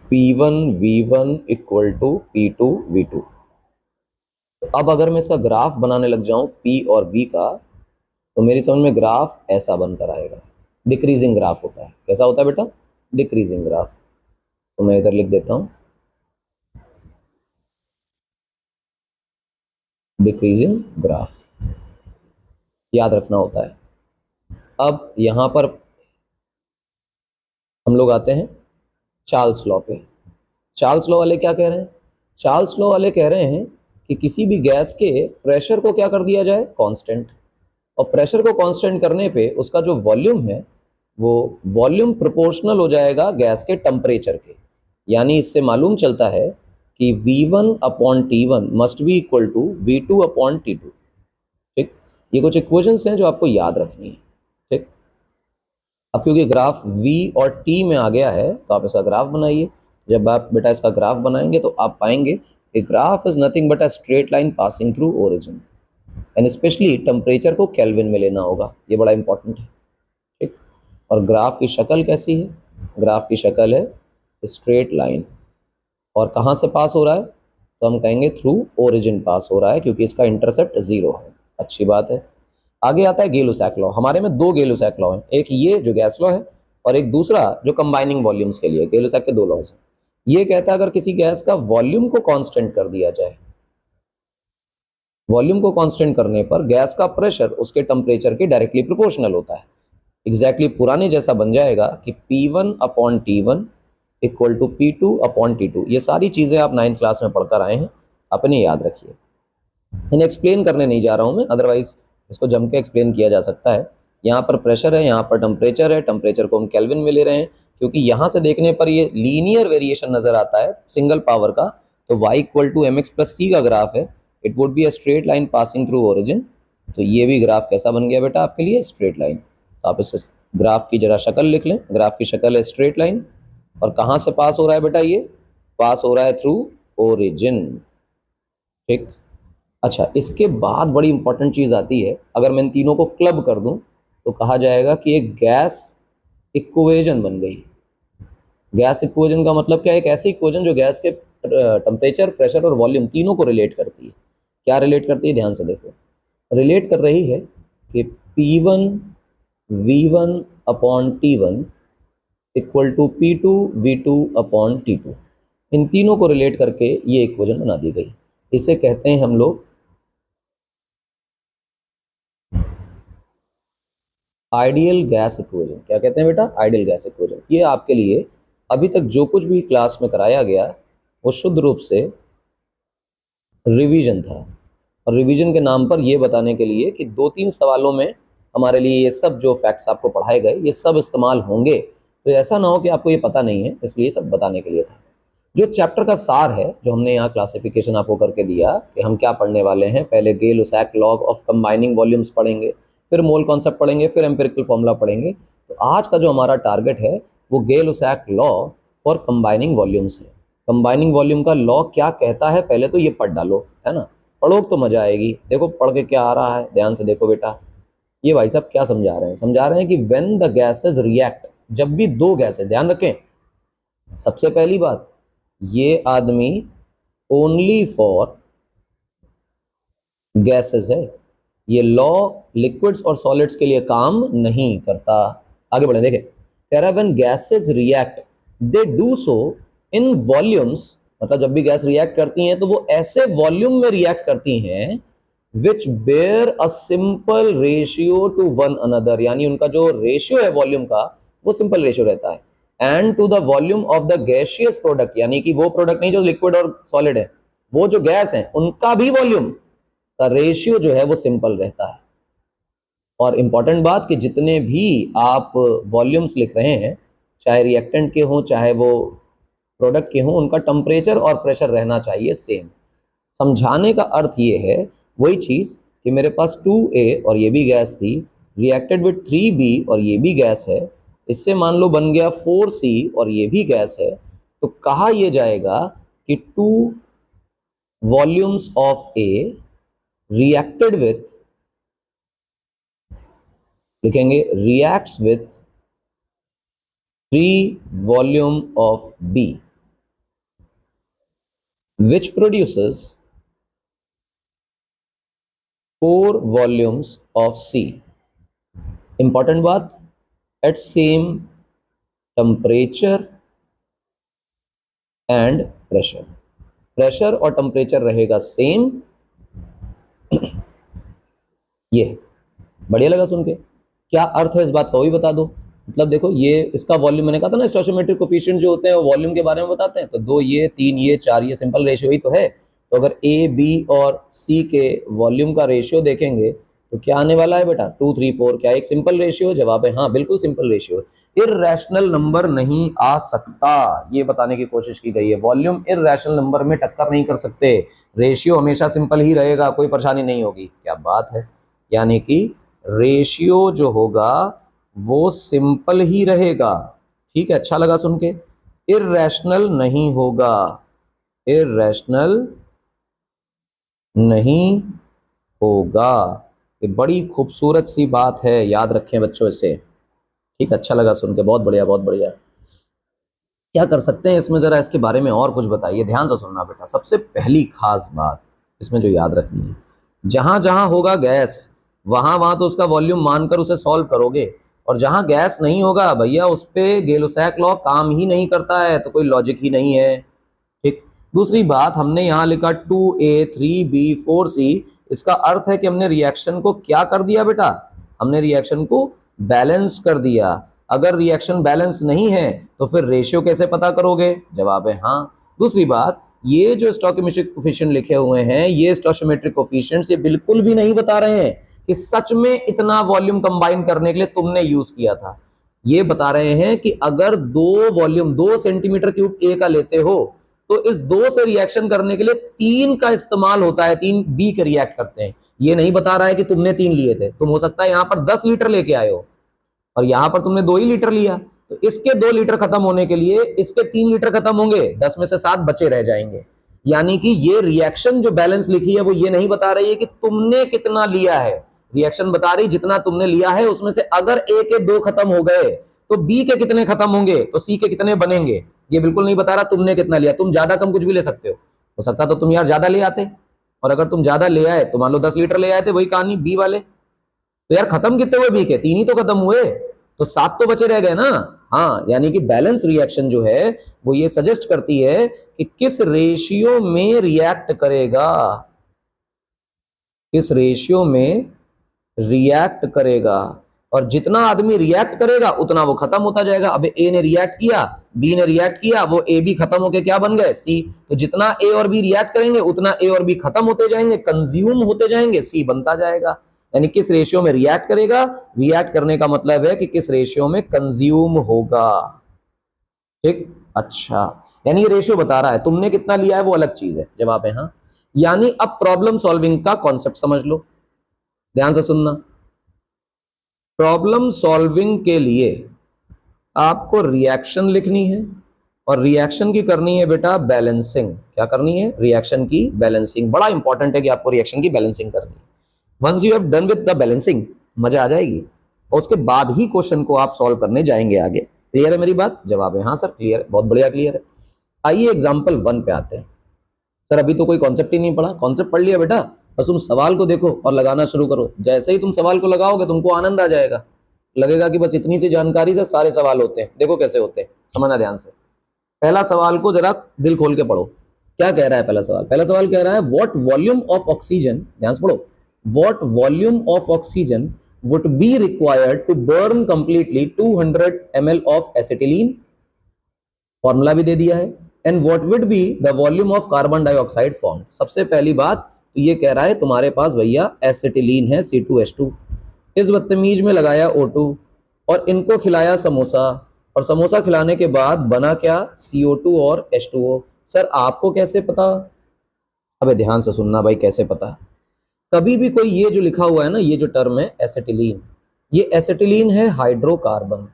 P1 V1 equal to P2 V2। तो अब अगर मैं इसका ग्राफ बनाने लग जाऊं P और V का, तो मेरी समझ में ग्राफ ऐसा बनकर आएगा। डिक्रीजिंग ग्राफ होता है। कैसा होता है बेटा? Decreasing graph. तो मैं इधर लिख देता हूं डिक्रीजिंग ग्राफ, याद रखना होता है। अब यहां पर हम लोग आते हैं चार्ल्स लॉ पे। चार्ल्स लॉ वाले क्या कह रहे हैं? चार्ल्स लॉ वाले कह रहे हैं कि किसी भी गैस के प्रेशर को क्या कर दिया जाए? कांस्टेंट। और प्रेशर को कांस्टेंट करने पे उसका जो वॉल्यूम है वो वॉल्यूम प्रोपोर्शनल हो जाएगा गैस के टेम्परेचर के। यानी इससे मालूम चलता है कि V1 upon T1 must be equal to V2 upon T2। ठीक, ये कुछ इक्वेशंस हैं जो आपको याद रखनी है। ठीक, अब क्योंकि ग्राफ V और T में आ गया है तो आप इसका ग्राफ बनाइए। जब आप बेटा इसका ग्राफ बनाएंगे तो आप पाएंगे कि graph is nothing but a straight line passing through origin, and specially temperature को केल्विन में लेना होगा, ये बड़ा इंपॉर्टेंट है। ठीक, और ग्राफ की शक्ल कैसी है? ग्राफ की शक्ल है स्ट्रेट लाइन। और कहाँ से पास हो रहा है? तो हम कहेंगे थ्रू ओरिजिन पास हो रहा है, क्योंकि इसका इंटरसेप्ट 0 है। अच्छी बात है। आगे आता है गे लुसैक लॉ। हमारे में दो गे लुसैक लॉ हैं, एक ये जो गैस लॉ है और एक दूसरा जो कंबाइनिंग वॉल्यूम्स के लिए, गै-लुसैक के दो लॉज हैं। ये कहता है अगर किसी गैस का वॉल्यूम को कांस्टेंट कर दिया जाए, वॉल्यूम को कांस्टेंट करने पर गैस का प्रेशर उसके टेम्परेचर के डायरेक्टली प्रोपोर्शनल होता है। एग्जैक्टली पुराने जैसा बन जाएगा कि P1/T1 इक्वल टू P2/T2। ये सारी चीज़ें आप 9th क्लास में पढ़कर आए हैं, अपने याद रखिए। इन्हें एक्सप्लेन करने नहीं जा रहा हूँ मैं, अदरवाइज इसको जम के एक्सप्लेन किया जा सकता है। यहाँ पर प्रेशर है, यहाँ पर टेम्परेचर है, टेम्परेचर को हम केल्विन में ले रहे हैं, क्योंकि यहाँ से देखने पर ये लीनियर वेरिएशन नजर आता है सिंगल पावर का। तो y इक्वल टू mx+c का ग्राफ है, it would be a straight line passing through origin. तो ये भी ग्राफ कैसा बन गया बेटा आपके लिए, स्ट्रेट लाइन। तो आप इस ग्राफ की जरा शक्ल लिख लें, ग्राफ की शक्ल है स्ट्रेट लाइन, और कहाँ से पास हो रहा है बेटा, ये पास हो रहा है थ्रू ओरिजिन। ठीक, अच्छा इसके बाद बड़ी इंपॉर्टेंट चीज़ आती है, अगर मैं इन तीनों को क्लब कर दूं तो कहा जाएगा कि एक गैस इक्वेशन बन गई। गैस इक्वेशन का मतलब क्या है, एक ऐसी इक्वेशन जो गैस के टेम्परेचर, प्रेशर और वॉल्यूम तीनों को रिलेट करती है। क्या रिलेट करती है, ध्यान से देखो। रिलेट कर रही है कि P1V1/T1 इक्वल टू P2V2/T2। इन तीनों को रिलेट करके ये इक्वेशन बना दी गई। इसे कहते हैं हम लोग आइडियल गैस इक्वेशन। क्या कहते हैं बेटा, आइडियल गैस इक्वेशन। ये आपके लिए अभी तक जो कुछ भी क्लास में कराया गया वो शुद्ध रूप से रिवीजन था, और रिवीजन के नाम पर ये बताने के लिए कि 2-3 सवालों में हमारे लिए ये सब जो फैक्ट्स आपको पढ़ाए गए ये सब इस्तेमाल होंगे। तो ऐसा ना हो कि आपको ये पता नहीं है, इसलिए सब बताने के लिए था। जो चैप्टर का सार है, जो हमने यहाँ क्लासिफिकेशन आपको करके दिया कि हम क्या पढ़ने वाले हैं, पहले गै-लुसैक लॉ ऑफ कंबाइनिंग वॉल्यूम्स पढ़ेंगे, फिर मोल कॉन्सेप्ट पढ़ेंगे, फिर एम्पिरिकल फॉर्मूला पढ़ेंगे। तो आज का जो हमारा टारगेट है वो गै-लुसैक लॉ फॉर कंबाइनिंग वॉल्यूम्स है। कंबाइनिंग वॉल्यूम का लॉ क्या कहता है पहले तो ये पढ़ डालो, है ना, पढ़ो तो मजा आएगी। देखो पढ़ के क्या आ रहा है, ध्यान से देखो बेटा। ये भाई साहब क्या समझा रहे हैं, समझा रहे हैं कि व्हेन द गैसेस रिएक्ट, जब भी दो गैसेस, ध्यान रखें सबसे पहली बात, ये आदमी ओनली फॉर गैसेस है, ये लॉ लिक्विड्स और सॉलिड्स के लिए काम नहीं करता। आगे बढ़े, देखें कह रहा है when gases react they do so in volumes, मतलब जब भी गैस रिएक्ट करती हैं तो वो ऐसे वॉल्यूम में रिएक्ट करती हैं which bear a simple ratio to one another, यानी उनका जो रेशियो है वॉल्यूम का वो सिंपल रेशियो रहता है, and to the volume of the gaseous product, यानी कि वो प्रोडक्ट नहीं जो लिक्विड और सॉलिड है, वो जो गैस है उनका भी वॉल्यूम का रेशियो जो है वो सिंपल रहता है। और इंपॉर्टेंट बात कि जितने भी आप वॉल्यूम्स लिख रहे हैं, चाहे रिएक्टेंट के हों चाहे वो प्रोडक्ट के हों, उनका टेम्परेचर और प्रेशर रहना चाहिए सेम। समझाने का अर्थ ये है, वही चीज़ कि मेरे पास 2A और ये भी गैस थी, रिएक्टेड विथ 3B और ये भी गैस है, इससे मान लो बन गया 4C और ये भी गैस है। तो कहा यह जाएगा कि 2 volumes of A reacted with, लिखेंगे reacts with 3 volume of B which produces 4 volumes of C. Important बात, at same temperature and pressure. Pressure और टेम्परेचर रहेगा सेम। ये बढ़िया लगा सुन के, क्या अर्थ है इस बात का वही बता दो। मतलब देखो ये इसका वॉल्यूम, मैंने कहा था ना स्टोइकोमेट्रिक कोफिशिएंट जो होते हैं वो वॉल्यूम के बारे में बताते हैं, तो 2 ये 3 ये 4 ये सिंपल रेशियो ही तो है। तो अगर ए बी और सी के वॉल्यूम का रेशियो देखेंगे तो क्या आने वाला है बेटा, 2 3 4। क्या एक सिंपल रेशियो, जवाब है हाँ बिल्कुल सिंपल रेशियो। इर्रेशनल नंबर नहीं आ सकता, ये बताने की कोशिश की गई है। वॉल्यूम इर्रेशनल नंबर में टक्कर नहीं कर सकते, रेशियो हमेशा सिंपल ही रहेगा, कोई परेशानी नहीं होगी। क्या बात है, यानी कि रेशियो जो होगा वो सिंपल ही रहेगा। ठीक है, अच्छा लगा सुन के। इर्रेशनल नहीं होगा, इर्रेशनल नहीं होगा, ये बड़ी खूबसूरत सी बात है, याद रखें बच्चों इसे। ठीक, अच्छा लगा सुन के, बहुत बढ़िया बहुत बढ़िया। क्या कर सकते हैं इसमें, जरा इसके बारे में और कुछ बताइए, ध्यान से सुनना बेटा। सबसे पहली खास बात इसमें जो याद रखनी है, जहां जहां होगा गैस वहां वहां तो उसका वॉल्यूम मानकर उसे सॉल्व करोगे, और जहां गैस नहीं होगा भैया उस पे गेलो-सैक लॉ काम ही नहीं करता है, तो कोई लॉजिक ही नहीं है। ठीक। दूसरी बात, हमने यहाँ लिखा 2A 3B 4C, इसका अर्थ है कि हमने रिएक्शन को क्या कर दिया बेटा, हमने रिएक्शन को बैलेंस कर दिया। अगर रिएक्शन बैलेंस नहीं है तो फिर रेशियो कैसे पता करोगे, जवाब है हाँ। दूसरी बात, ये जो स्टोइकोमेट्रिक कोफिशिएंट लिखे हुए हैं, ये स्टोइकोमेट्रिक कोफिशिएंट्स ये बिल्कुल भी नहीं बता रहे हैं कि सच में इतना वॉल्यूम कंबाइन करने के लिए तुमने यूज किया था। ये बता रहे हैं कि अगर दो वॉल्यूम 2 सेंटीमीटर क्यूब ए का लेते हो तो इस 2 से रिएक्शन करने के लिए 3 का इस्तेमाल होता है, 3 बी के रिएक्ट करते हैं। ये नहीं बता रहा है कि तुमने 3 लिए थे, तुम हो सकता है यहां पर 10 लीटर लेके आए हो और यहां पर तुमने 2 ही लीटर लिया, तो इसके 2 लीटर खत्म होने के लिए इसके 3 लीटर खत्म होंगे, 10 में से 7 बचे रह जाएंगे। यानी कि ये रिएक्शन जो बैलेंस लिखी है वो ये नहीं बता रही है कि तुमने कितना लिया है, रिएक्शन बता रही जितना तुमने लिया है उसमें से अगर ए के 2 खत्म हो गए तो बी के कितने खत्म होंगे, तो सी के कितने बनेंगे। ये बिल्कुल नहीं बता रहा तुमने कितना लिया। तुम ज्यादा कम कुछ भी ले सकते हो सकता तो तुम यार ज्यादा ले आते, और अगर तुम ज्यादा ले आए तो मान लो 10 लीटर ले आए थे, वही कहानी बी वाले, तो यार खत्म कितने हुए बी के, 3 ही तो खत्म हुए, तो 7 तो बचे रह गए ना। हाँ, यानी कि बैलेंस रिएक्शन जो है वो ये सजेस्ट करती है कि किस रेशियो में रिएक्ट करेगा, किस रेशियो में रिएक्ट करेगा, और जितना आदमी रिएक्ट करेगा उतना वो खत्म होता जाएगा। अब ए ने रिएक्ट किया, बी ने रिएक्ट किया, वो ए बी खत्म होके क्या बन गए, सी। तो जितना ए और बी रिएक्ट करेंगे उतना ए और बी खत्म होते जाएंगे, कंज्यूम होते जाएंगे, सी बनता जाएगा। यानी किस रेशियो में रिएक्ट करेगा, रिएक्ट करने का मतलब है कि किस रेशियो में कंज्यूम होगा। ठीक, अच्छा, यानी ये रेशियो बता रहा है, तुमने कितना लिया है वो अलग चीज है, जवाब है हाँ। यानी अब प्रॉब्लम सॉल्विंग का कॉन्सेप्ट समझ लो, ध्यान से सुनना। प्रॉब्लम सॉल्विंग के लिए आपको रिएक्शन लिखनी है, और रिएक्शन की करनी है बेटा बैलेंसिंग। क्या करनी है, रिएक्शन की बैलेंसिंग। बड़ा इंपॉर्टेंट है कि आपको रिएक्शन की बैलेंसिंग करनी है। Once you have done with the balancing, मजा आ जाएगी, और उसके बाद ही क्वेश्चन को आप सॉल्व करने जाएंगे आगे। क्लियर है मेरी बात, जवाब है हाँ सर, क्लियर है, बहुत बढ़िया क्लियर है। आइए एग्जाम्पल 1 पे आते हैं। सर अभी तो कोई कॉन्सेप्ट ही नहीं पढ़ा, कॉन्सेप्ट पढ़ लिया बेटा, बस तुम सवाल को देखो और लगाना शुरू करो। जैसे ही तुम सवाल को लगाओगे तुमको आनंद आ जाएगा, लगेगा कि बस इतनी सी जानकारी से सारे सवाल होते हैं। देखो कैसे होते हैं, समझना ध्यान से। पहला सवाल को जरा दिल खोल के पढ़ो, क्या कह रहा है पहला सवाल। पहला सवाल कह रहा है व्हाट वॉल्यूम ऑफ ऑक्सीजन, ध्यान से पढ़ो, what volume of oxygen would be required to burn completely 200 ml of acetylene, formula भी दे दिया है, and what would be the volume of carbon dioxide form. सबसे पहली बात तो ये कह रहा है तुम्हारे पास भैया एसिटिलीन है C2H2, इस बदतमीज में लगाया O2 और इनको खिलाया समोसा, और समोसा खिलाने के बाद बना क्या, CO2 और H2O। सर आपको कैसे पता, अबे ध्यान से सुनना भाई, कैसे पता। कभी भी कोई ये जो लिखा हुआ है ना, ये जो टर्म है एसिटिलीन, ये एसिटिलीन है हाइड्रोकार्बन।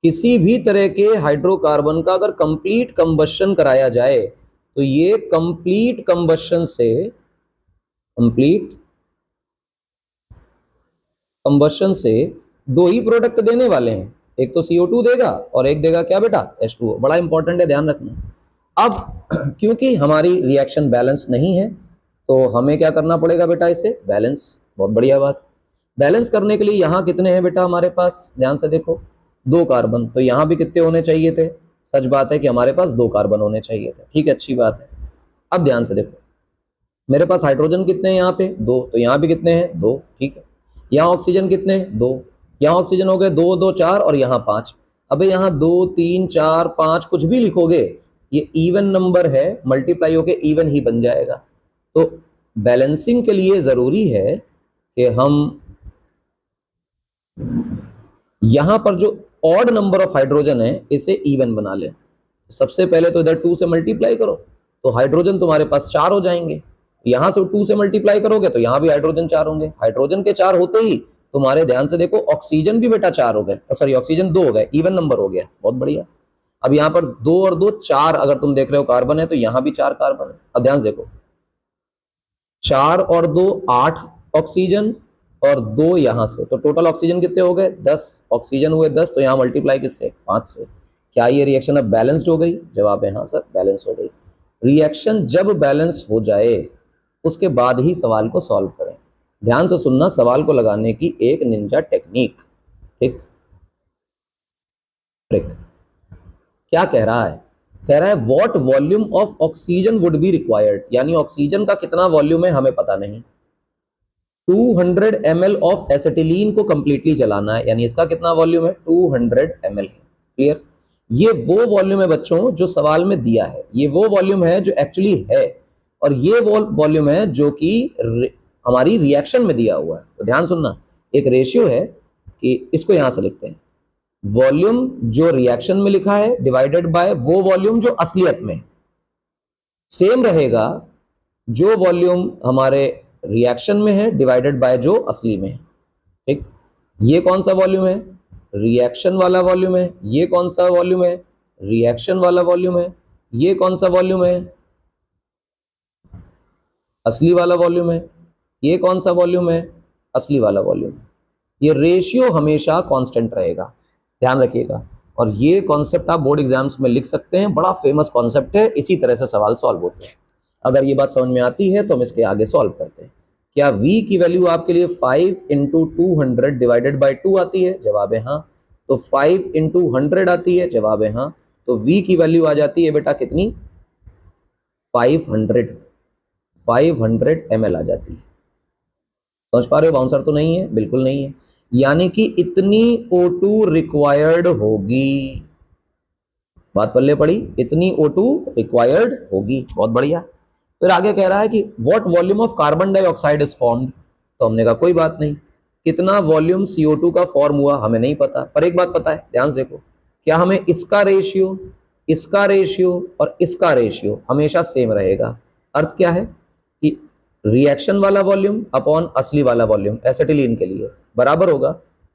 किसी भी तरह के हाइड्रोकार्बन का अगर कंप्लीट कंबशन कराया जाए तो ये कंप्लीट कंबशन से दो ही प्रोडक्ट देने वाले हैं, एक तो CO2 देगा और एक देगा क्या बेटा, H2O। बड़ा इंपॉर्टेंट है, ध्यान रखना। अब क्योंकि हमारी रिएक्शन बैलेंस नहीं है तो हमें क्या करना पड़ेगा बेटा, इसे बैलेंस। बहुत बढ़िया बात। बैलेंस करने के लिए यहाँ कितने हैं बेटा हमारे पास, ध्यान से देखो, 2 कार्बन, तो यहाँ भी कितने होने चाहिए थे, सच बात है कि हमारे पास 2 कार्बन होने चाहिए थे। ठीक है, अच्छी बात है। अब ध्यान से देखो, मेरे पास हाइड्रोजन कितने हैं यहाँ पे, 2, तो यहाँ भी कितने हैं, 2। ठीक है, यहाँ ऑक्सीजन कितने हैं, 2, यहाँ ऑक्सीजन हो गए 2 2 4 और यहाँ 5। अब यहाँ 2 3 4 5 कुछ भी लिखोगे ये इवन नंबर है, मल्टीप्लाई होके इवन ही बन जाएगा। तो बैलेंसिंग के लिए जरूरी है कि हम यहां पर जो ऑड नंबर ऑफ हाइड्रोजन है इसे इवन बना लें। सबसे पहले तो इधर 2 से मल्टीप्लाई करो तो हाइड्रोजन तुम्हारे पास 4 हो जाएंगे, यहां से 2 से मल्टीप्लाई करोगे तो यहां भी हाइड्रोजन 4 होंगे। हाइड्रोजन के 4 होते ही तुम्हारे ध्यान से देखो ऑक्सीजन भी बेटा 4 हो गए, सॉरी ऑक्सीजन 2 हो गए, इवन नंबर हो गया। बहुत बढ़िया। अब यहाँ पर 2 और 2 4, अगर तुम देख रहे हो कार्बन है तो यहाँ भी 4 कार्बन है। अब ध्यान से देखो, 4 और 2 8 ऑक्सीजन और 2 यहां से, तो टोटल ऑक्सीजन कितने हो गए, 10 ऑक्सीजन हुए 10, तो यहाँ मल्टीप्लाई किससे, 5 से। क्या ये रिएक्शन अब बैलेंस्ड हो गई, जवाब है हाँ सर, बैलेंस हो गई। रिएक्शन जब बैलेंस हो जाए उसके बाद ही सवाल को सॉल्व करें। ध्यान से सुनना, सवाल को लगाने की एक निंजा टेक्निक। ठीक, ट्रिक। क्या कह रहा है? कह रहा है what volume of oxygen would be required, यानी ऑक्सीजन का कितना वॉल्यूम है हमें पता नहीं। 200 ml ऑफ एसिटिलीन को कंप्लीटली जलाना है, यानी इसका कितना वॉल्यूम है? 200 ml है। क्लियर? ये वो वॉल्यूम है बच्चों जो सवाल में दिया है, ये वो वॉल्यूम है जो एक्चुअली है, और ये वो वॉल्यूम है जो कि हमारी रिएक्शन में दिया हुआ है। तो ध्यान सुनना, एक रेशियो है कि इसको यहां से लिखते हैं, वॉल्यूम जो रिएक्शन में लिखा है डिवाइडेड बाय वो वॉल्यूम जो असलियत में है। सेम रहेगा जो वॉल्यूम हमारे रिएक्शन में है डिवाइडेड बाय जो असली में है। ठीक, ये कौन सा वॉल्यूम है? रिएक्शन वाला वॉल्यूम है। ये कौन सा वॉल्यूम है? रिएक्शन वाला वॉल्यूम है। ये कौन सा वॉल्यूम है? असली वाला वॉल्यूम है। ये कौन सा वॉल्यूम है? असली वाला वॉल्यूम। ये रेशियो हमेशा कांस्टेंट रहेगा, ध्यान रखिएगा। और ये कॉन्सेप्ट आप बोर्ड एग्जाम्स में लिख सकते हैं, बड़ा फेमस कॉन्सेप्ट है, इसी तरह से सवाल सॉल्व होते हैं। अगर ये बात समझ में आती है तो हम इसके आगे सॉल्व करते हैं। क्या v की वैल्यू आपके लिए 5 इंटू 200 डिवाइडेड बाई 2 आती है? जवाब है हाँ। तो 5 इंटू 100 आती है? जवाब है हाँ। तो v की वैल्यू आ जाती है बेटा कितनी? 500 ml आ जाती है। समझ पा रहे हो? बाउंसर तो नहीं है, बिल्कुल नहीं है। यानी कि इतनी O2 रिक्वायर्ड होगी। बात पल्ले पड़ी, इतनी O2 रिक्वायर्ड होगी। बहुत बढ़िया। फिर आगे कह रहा है कि what volume of carbon dioxide is formed. तो हमने कहा कोई बात नहीं, कितना वॉल्यूम CO2 का फॉर्म हुआ हमें नहीं पता, पर एक बात पता है, ध्यान से देखो, क्या हमें इसका रेशियो, इसका रेशियो और इसका रेशियो हमेशा सेम रहेगा। अर्थ क्या है कि रिएक्शन वाला वॉल्यूम अपॉन असली वाला वॉल्यूम एसिटिलीन के लिए बराबर होगा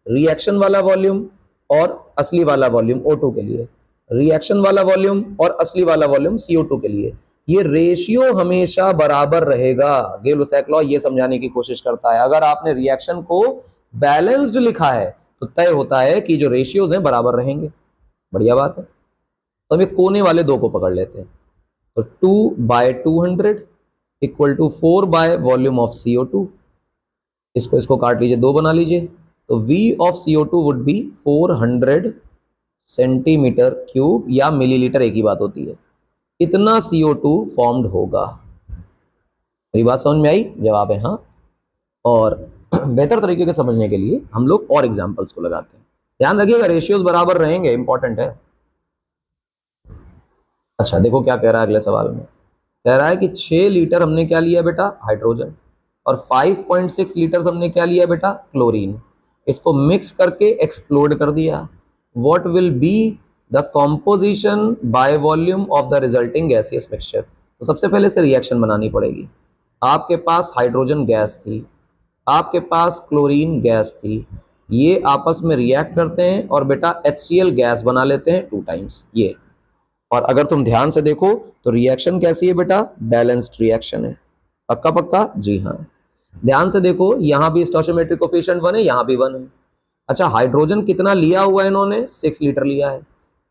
रिएक्शन वाला वॉल्यूम और असली वाला वॉल्यूम O2 के लिए, रिएक्शन वाला वॉल्यूम और असली वाला वॉल्यूम CO2 के लिए। ये रेशियो हमेशा बराबर रहेगा। गेल-लुसाक लॉ ये समझाने की कोशिश करता है, अगर आपने रिएक्शन को बैलेंस्ड लिखा है तो तय होता है कि जो रेशियोज हैं बराबर रहेंगे। बढ़िया बात है। तो हम कोने वाले दो को पकड़ लेते हैं। तो 2/200 equal to 4 volume of CO2। इसको काट लीजिए, दो बना लीजिए। तो V of CO2 would be 400 centimetre cube या मिलीलीटर, एक ही बात होती है। इतना CO2 फॉर्म्ड होगा। मेरी बात समझ में आई? जवाब है हाँ। और बेहतर तरीके से समझने के लिए हम लोग और एग्जांपल्स को लगाते हैं। ध्यान रखिएगा रेशियोज बराबर रहेंगे, इंपॉर्टेंट है। अच्छा देखो क्या कह रहा है अगले सवाल में। कह रहा है कि 6 लीटर हमने क्या लिया बेटा? हाइड्रोजन। और 5.6 लीटर हमने क्या लिया बेटा? क्लोरीन। इसको मिक्स करके एक्सप्लोड कर दिया। What will be the composition by volume of the resulting gaseous mixture. तो सबसे पहले से रिएक्शन बनानी पड़ेगी। आपके पास हाइड्रोजन गैस थी, आपके पास क्लोरीन गैस थी, ये आपस में रिएक्ट करते हैं और बेटा HCl गैस बना लेते हैं 2 टाइम्स ये। और अगर तुम ध्यान से देखो तो रिएक्शन कैसी है बेटा? बैलेंस्ड रिएक्शन है। पक्का पक्का? जी हाँ। ध्यान से देखो, यहां भी स्टोइचोमेट्रिक कोफिशिएंट 1 है, यहां भी 1 है। अच्छा हाइड्रोजन कितना लिया हुआ है इन्होंने? 6 लीटर लिया है।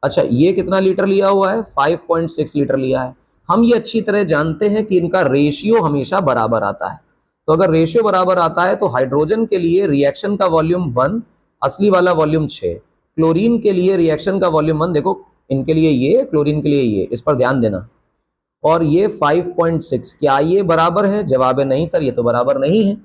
अच्छा ये कितना लीटर लिया हुआ है? 5.6 लीटर लिया है। हम ये अच्छी तरह जानते हैं कि इनका रेशियो हमेशा बराबर आता है। तो अगर रेशियो बराबर आता है तो हाइड्रोजन के लिए रिएक्शन का वॉल्यूम 1, असली वाला वॉल्यूम 6। क्लोरीन के लिए रिएक्शन का वॉल्यूम 1, देखो इनके लिए ये, क्लोरीन के लिए ये, इस पर ध्यान देना। और ये 5.6, क्या ये बराबर है? जवाब है नहीं सर, ये तो बराबर नहीं है।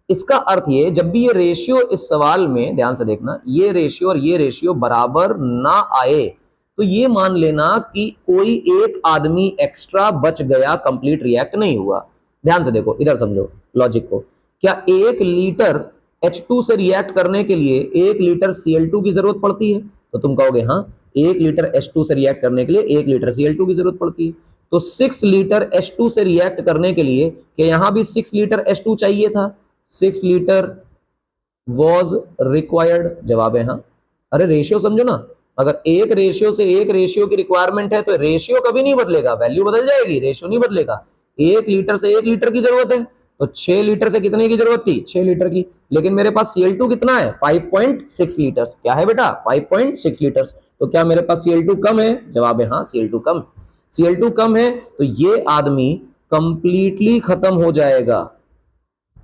इसका अर्थ ये, जब भी ये रेशियो इस सवाल में ध्यान से देखना, ये रेशियो और ये रेशियो बराबर ना आए तो ये मान लेना कि कोई एक आदमी एक्स्ट्रा बच गया, कंप्लीट रिएक्ट नहीं हुआ। ध्यान से देखो, इधर समझो लॉजिक को। क्या 1 लीटर H2 से रिएक्ट करने के लिए 1 लीटर Cl2 की जरूरत पड़ती है? तो तुम कहोगे हाँ, 1 लीटर H2 से रिएक्ट करने के लिए 1 लीटर Cl2 की जरूरत पड़ती है। तो 6 लीटर H2 से रिएक्ट करने के लिए क्या यहां भी 6 लीटर H2 चाहिए था? 6 लीटर वॉज रिक्वायर्ड। जवाब है हाँ। अरे रेशियो समझो ना, अगर एक रेशियो से एक रेशियो की रिक्वायरमेंट है तो रेशियो कभी नहीं बदलेगा, वैल्यू बदल जाएगी, रेशियो नहीं बदलेगा। 1 लीटर से 1 लीटर की जरूरत है, तो 6 लीटर से कितने की जरूरत थी? 6 लीटर की। लेकिन मेरे पास Cl2 कितना है? 5.6 लीटर। क्या है बेटा? 5.6 लीटर। तो क्या मेरे पास Cl2 कम है? जवाब है हाँ, Cl2 कम। Cl2 कम है तो ये आदमी कंप्लीटली खत्म हो जाएगा।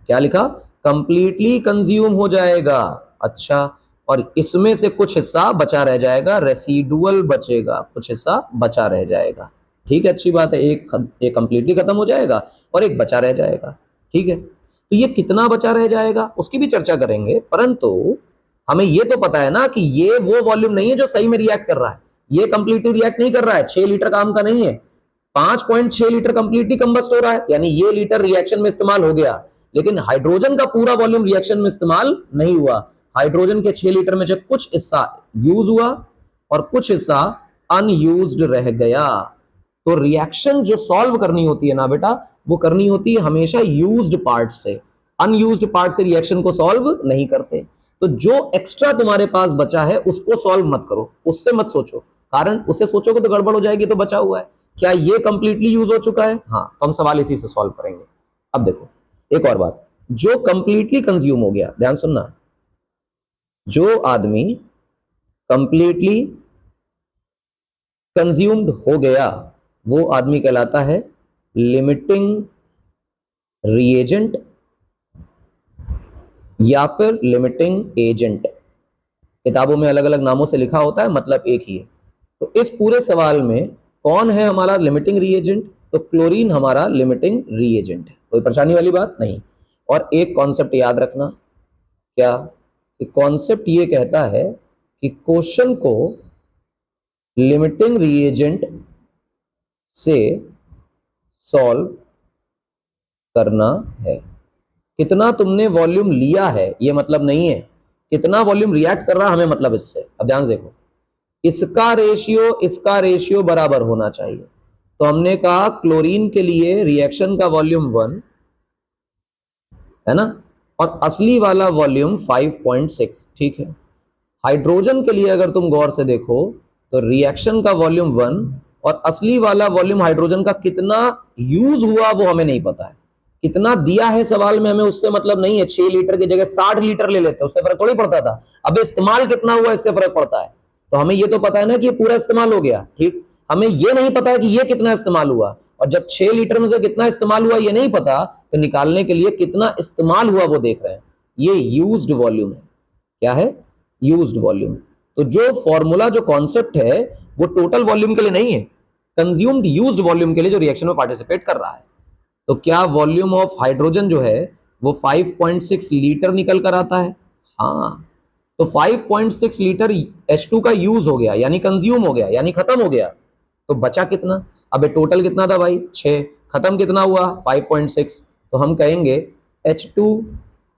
क्या लिखा? कंप्लीटली कंज्यूम हो जाएगा। अच्छा और इसमें से कुछ हिस्सा बचा रह जाएगा, रेसिडुअल बचेगा, कुछ हिस्सा बचा रह जाएगा। ठीक है, अच्छी बात है, एक कंप्लीटली खत्म हो जाएगा और एक बचा रह जाएगा। ठीक है, तो ये कितना बचा रह जाएगा उसकी भी चर्चा करेंगे, परंतु हमें ये तो पता है ना कि ये वो वॉल्यूम नहीं है जो सही में रिएक्ट कर रहा है, ये कंप्लीटली रिएक्ट नहीं कर रहा है, 6 लीटर काम का नहीं है, 5.6 लीटर कंप्लीटली कंबस्ट हो रहा है, यानी ये लीटर रिएक्शन में इस्तेमाल हो गया, लेकिन हाइड्रोजन का पूरा वॉल्यूम रिएक्शन में इस्तेमाल नहीं हुआ। हाइड्रोजन के 6 लीटर में से कुछ हिस्सा यूज हुआ और कुछ हिस्सा अनयूज्ड रह गया। तो रिएक्शन जो सॉल्व करनी होती है ना बेटा, वो करनी होती है हमेशा यूज्ड पार्ट से, अनयूज्ड पार्ट से रिएक्शन को सॉल्व नहीं करते। तो जो एक्स्ट्रा तुम्हारे पास बचा है उसको सॉल्व मत करो, उससे मत सोचो, कारण उससे सोचोगे तो गड़बड़ हो जाएगी। तो बचा हुआ है, क्या ये कंप्लीटली यूज हो चुका है? हाँ, तो हम सवाल इसी से सॉल्व करेंगे। अब देखो एक और बात, जो कंप्लीटली कंज्यूम हो गया, ध्यान सुनना, जो आदमी कंप्लीटली कंज्यूम्ड हो गया वो आदमी कहलाता है लिमिटिंग रिएजेंट या फिर लिमिटिंग एजेंट। किताबों में अलग अलग नामों से लिखा होता है, मतलब एक ही है। तो इस पूरे सवाल में कौन है हमारा लिमिटिंग रिएजेंट? तो क्लोरीन हमारा लिमिटिंग रिएजेंट है, कोई परेशानी वाली बात नहीं। और एक कॉन्सेप्ट याद रखना, क्या कॉन्सेप्ट ये कहता है कि क्वेश्चन को लिमिटिंग रिएजेंट से सॉल्व करना है। कितना तुमने वॉल्यूम लिया है ये मतलब नहीं है, कितना वॉल्यूम रिएक्ट कर रहा हमें मतलब इससे। अब ध्यान देखो, इसका रेशियो बराबर होना चाहिए। तो हमने कहा क्लोरीन के लिए रिएक्शन का वॉल्यूम 1 है ना, और असली वाला वॉल्यूम 5.6। ठीक है, हाइड्रोजन के लिए अगर तुम गौर से देखो तो रिएक्शन का वॉल्यूम 1 और असली वाला वॉल्यूम हाइड्रोजन का कितना यूज हुआ वो हमें नहीं पता है, कितना दिया है सवाल में हमें उससे मतलब नहीं है। 6 लीटर की जगह 60 लीटर ले लेते, उससे फर्क थोड़ी पड़ता था। अब इस्तेमाल कितना हुआ इससे फर्क पड़ता है। तो हमें ये तो पता है ना कि ये पूरा इस्तेमाल हो गया, ठीक, हमें ये नहीं पता है कि ये कितना इस्तेमाल हुआ, और जब 6 लीटर में से कितना इस्तेमाल हुआ ये नहीं पता, तो निकालने के लिए कितना इस्तेमाल हुआ वो देख रहे हैं। ये यूज्ड वॉल्यूम है। क्या है? Used volume. तो जो फॉर्मूला, जो कॉन्सेप्ट है वो टोटल वॉल्यूम के लिए नहीं है, कंज्यूम्ड यूज्ड वॉल्यूम के लिए जो रिएक्शन में पार्टिसिपेट कर रहा है। तो क्या वॉल्यूम ऑफ हाइड्रोजन जो है वो 5.6 लीटर निकल कर आता है? हाँ, तो 5.6 लीटर H2 का यूज हो गया, यानी कंज्यूम हो गया, यानी खत्म हो गया। तो बचा कितना? अबे टोटल कितना था भाई? 6, खत्म कितना हुआ? 5.6। तो हम कहेंगे H2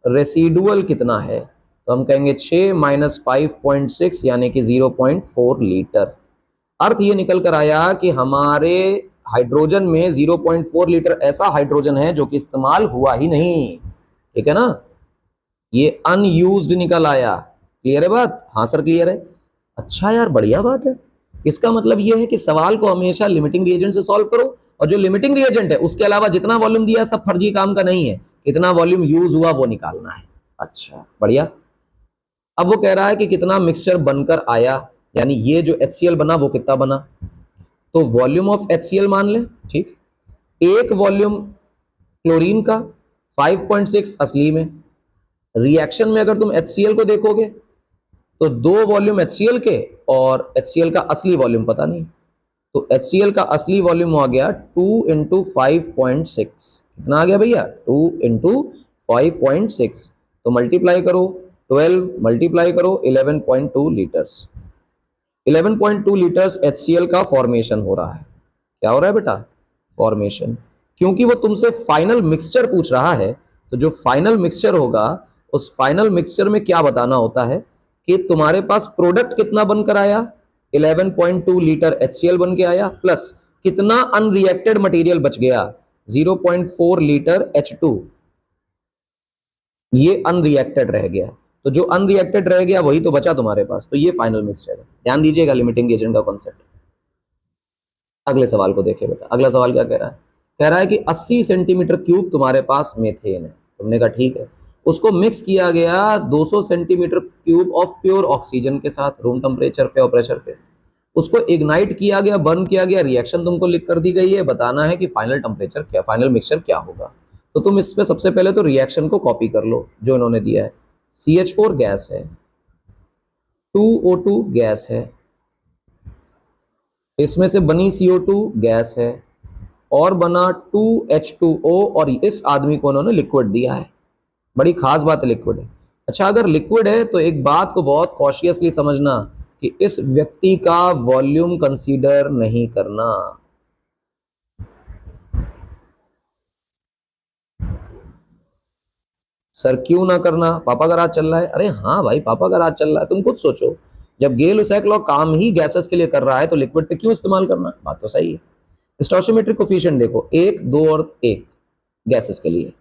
रेसिडुअल कितना है? तो हम कहेंगे 6 माइनस 5.6 यानी कि 0.4 लीटर। अर्थ ये निकल कर आया कि हमारे हाइड्रोजन में 0.4 लीटर ऐसा हाइड्रोजन है जो कि इस्तेमाल हुआ ही नहीं। ठीक है ना, ये अनयूज्ड निकल आया। क्लियर है बात? हाँ सर क्लियर है। अच्छा यार, बढ़िया बात है। इसका मतलब ये है कि सवाल को हमेशा लिमिटिंग रिएजेंट से सॉल्व करो, और जो लिमिटिंग रिएजेंट है उसके अलावा जितना वॉल्यूम दिया सब फर्जी काम का नहीं है, कितना वॉल्यूम यूज हुआ वो निकालना है। अच्छा बढ़िया। अब वो कह रहा है कि कितना मिक्सचर बनकर आया, यानी ये जो HCl बना वो कितना बना। तो वॉल्यूम ऑफ HCl मान ले, ठीक, एक वॉल्यूम क्लोरीन का, 5.6 असली में। रिएक्शन में अगर तुम HCl को देखोगे तो 2 वॉल्यूम HCl के और HCl का असली वॉल्यूम पता नहीं। तो HCl का असली वॉल्यूम आ गया 2 इंटू 5.6। कितना आ गया भैया? 2 इंटू 5.6। तो मल्टीप्लाई करो, 12 मल्टीप्लाई करो 11.2 लीटर्स। 11.2 लीटर्स HCl का फॉर्मेशन हो रहा है। क्या हो रहा है बेटा? फॉर्मेशन। क्योंकि वो तुमसे फाइनल मिक्सचर पूछ रहा है, तो जो फाइनल मिक्सचर होगा उस फाइनल मिक्सचर में क्या बताना होता है कि तुम्हारे पास प्रोडक्ट कितना बनकर आया, 11.2 लीटर HCl बन के आया, प्लस कितना अनरिएक्टेड मटेरियल बच गया, 0.4 लीटर H2, ये अनरिएक्टेड रह गया। तो जो अनरिएक्टेड रह गया वही तो बचा तुम्हारे पास। तो ये फाइनल मिक्सचर है। ध्यान दीजिएगा लिमिटिंग एजेंट का कॉन्सेप्ट। अगले सवाल को देखिए बेटा, अगला सवाल क्या कह रहा है? कह रहा है कि 80 सेंटीमीटर क्यूब तुम्हारे पास मेथेन है। तुमने कहा ठीक है, उसको मिक्स किया गया 200 centimetre cube of pure oxygen के साथ रूम टेम्परेचर पे और प्रेशर पे। उसको इग्नाइट किया गया, बर्न किया गया, रिएक्शन तुमको लिख कर दी गई है, बताना है कि फाइनल टेम्परेचर क्या, फाइनल मिक्सचर क्या होगा। तो तुम इस पे सबसे पहले तो रिएक्शन को कॉपी कर लो जो इन्होंने दिया है। CH4 गैस है, 2O2 गैस है, इसमें से बनी CO2 गैस है, और बना 2H2O, और इस आदमी को उन्होंने लिक्विड दिया है। बड़ी खास बात है, लिक्विड है। अच्छा, अगर लिक्विड है तो एक बात को बहुत कॉशियसली समझना कि इस व्यक्ति का वॉल्यूम कंसीडर नहीं करना। सर क्यों ना करना, पापा का राज चल रहा है। अरे हाँ भाई, पापा का राज चल रहा है। तुम खुद सोचो, जब गेल-लुसैक लॉ काम ही गैसेस के लिए कर रहा है तो लिक्विड पे क्यों इस्तेमाल करना। बात तो सही है। स्टोइचियोमेट्रिक कोफिशिएंट देखो, 1, 2 और 1 गैसेस के लिए।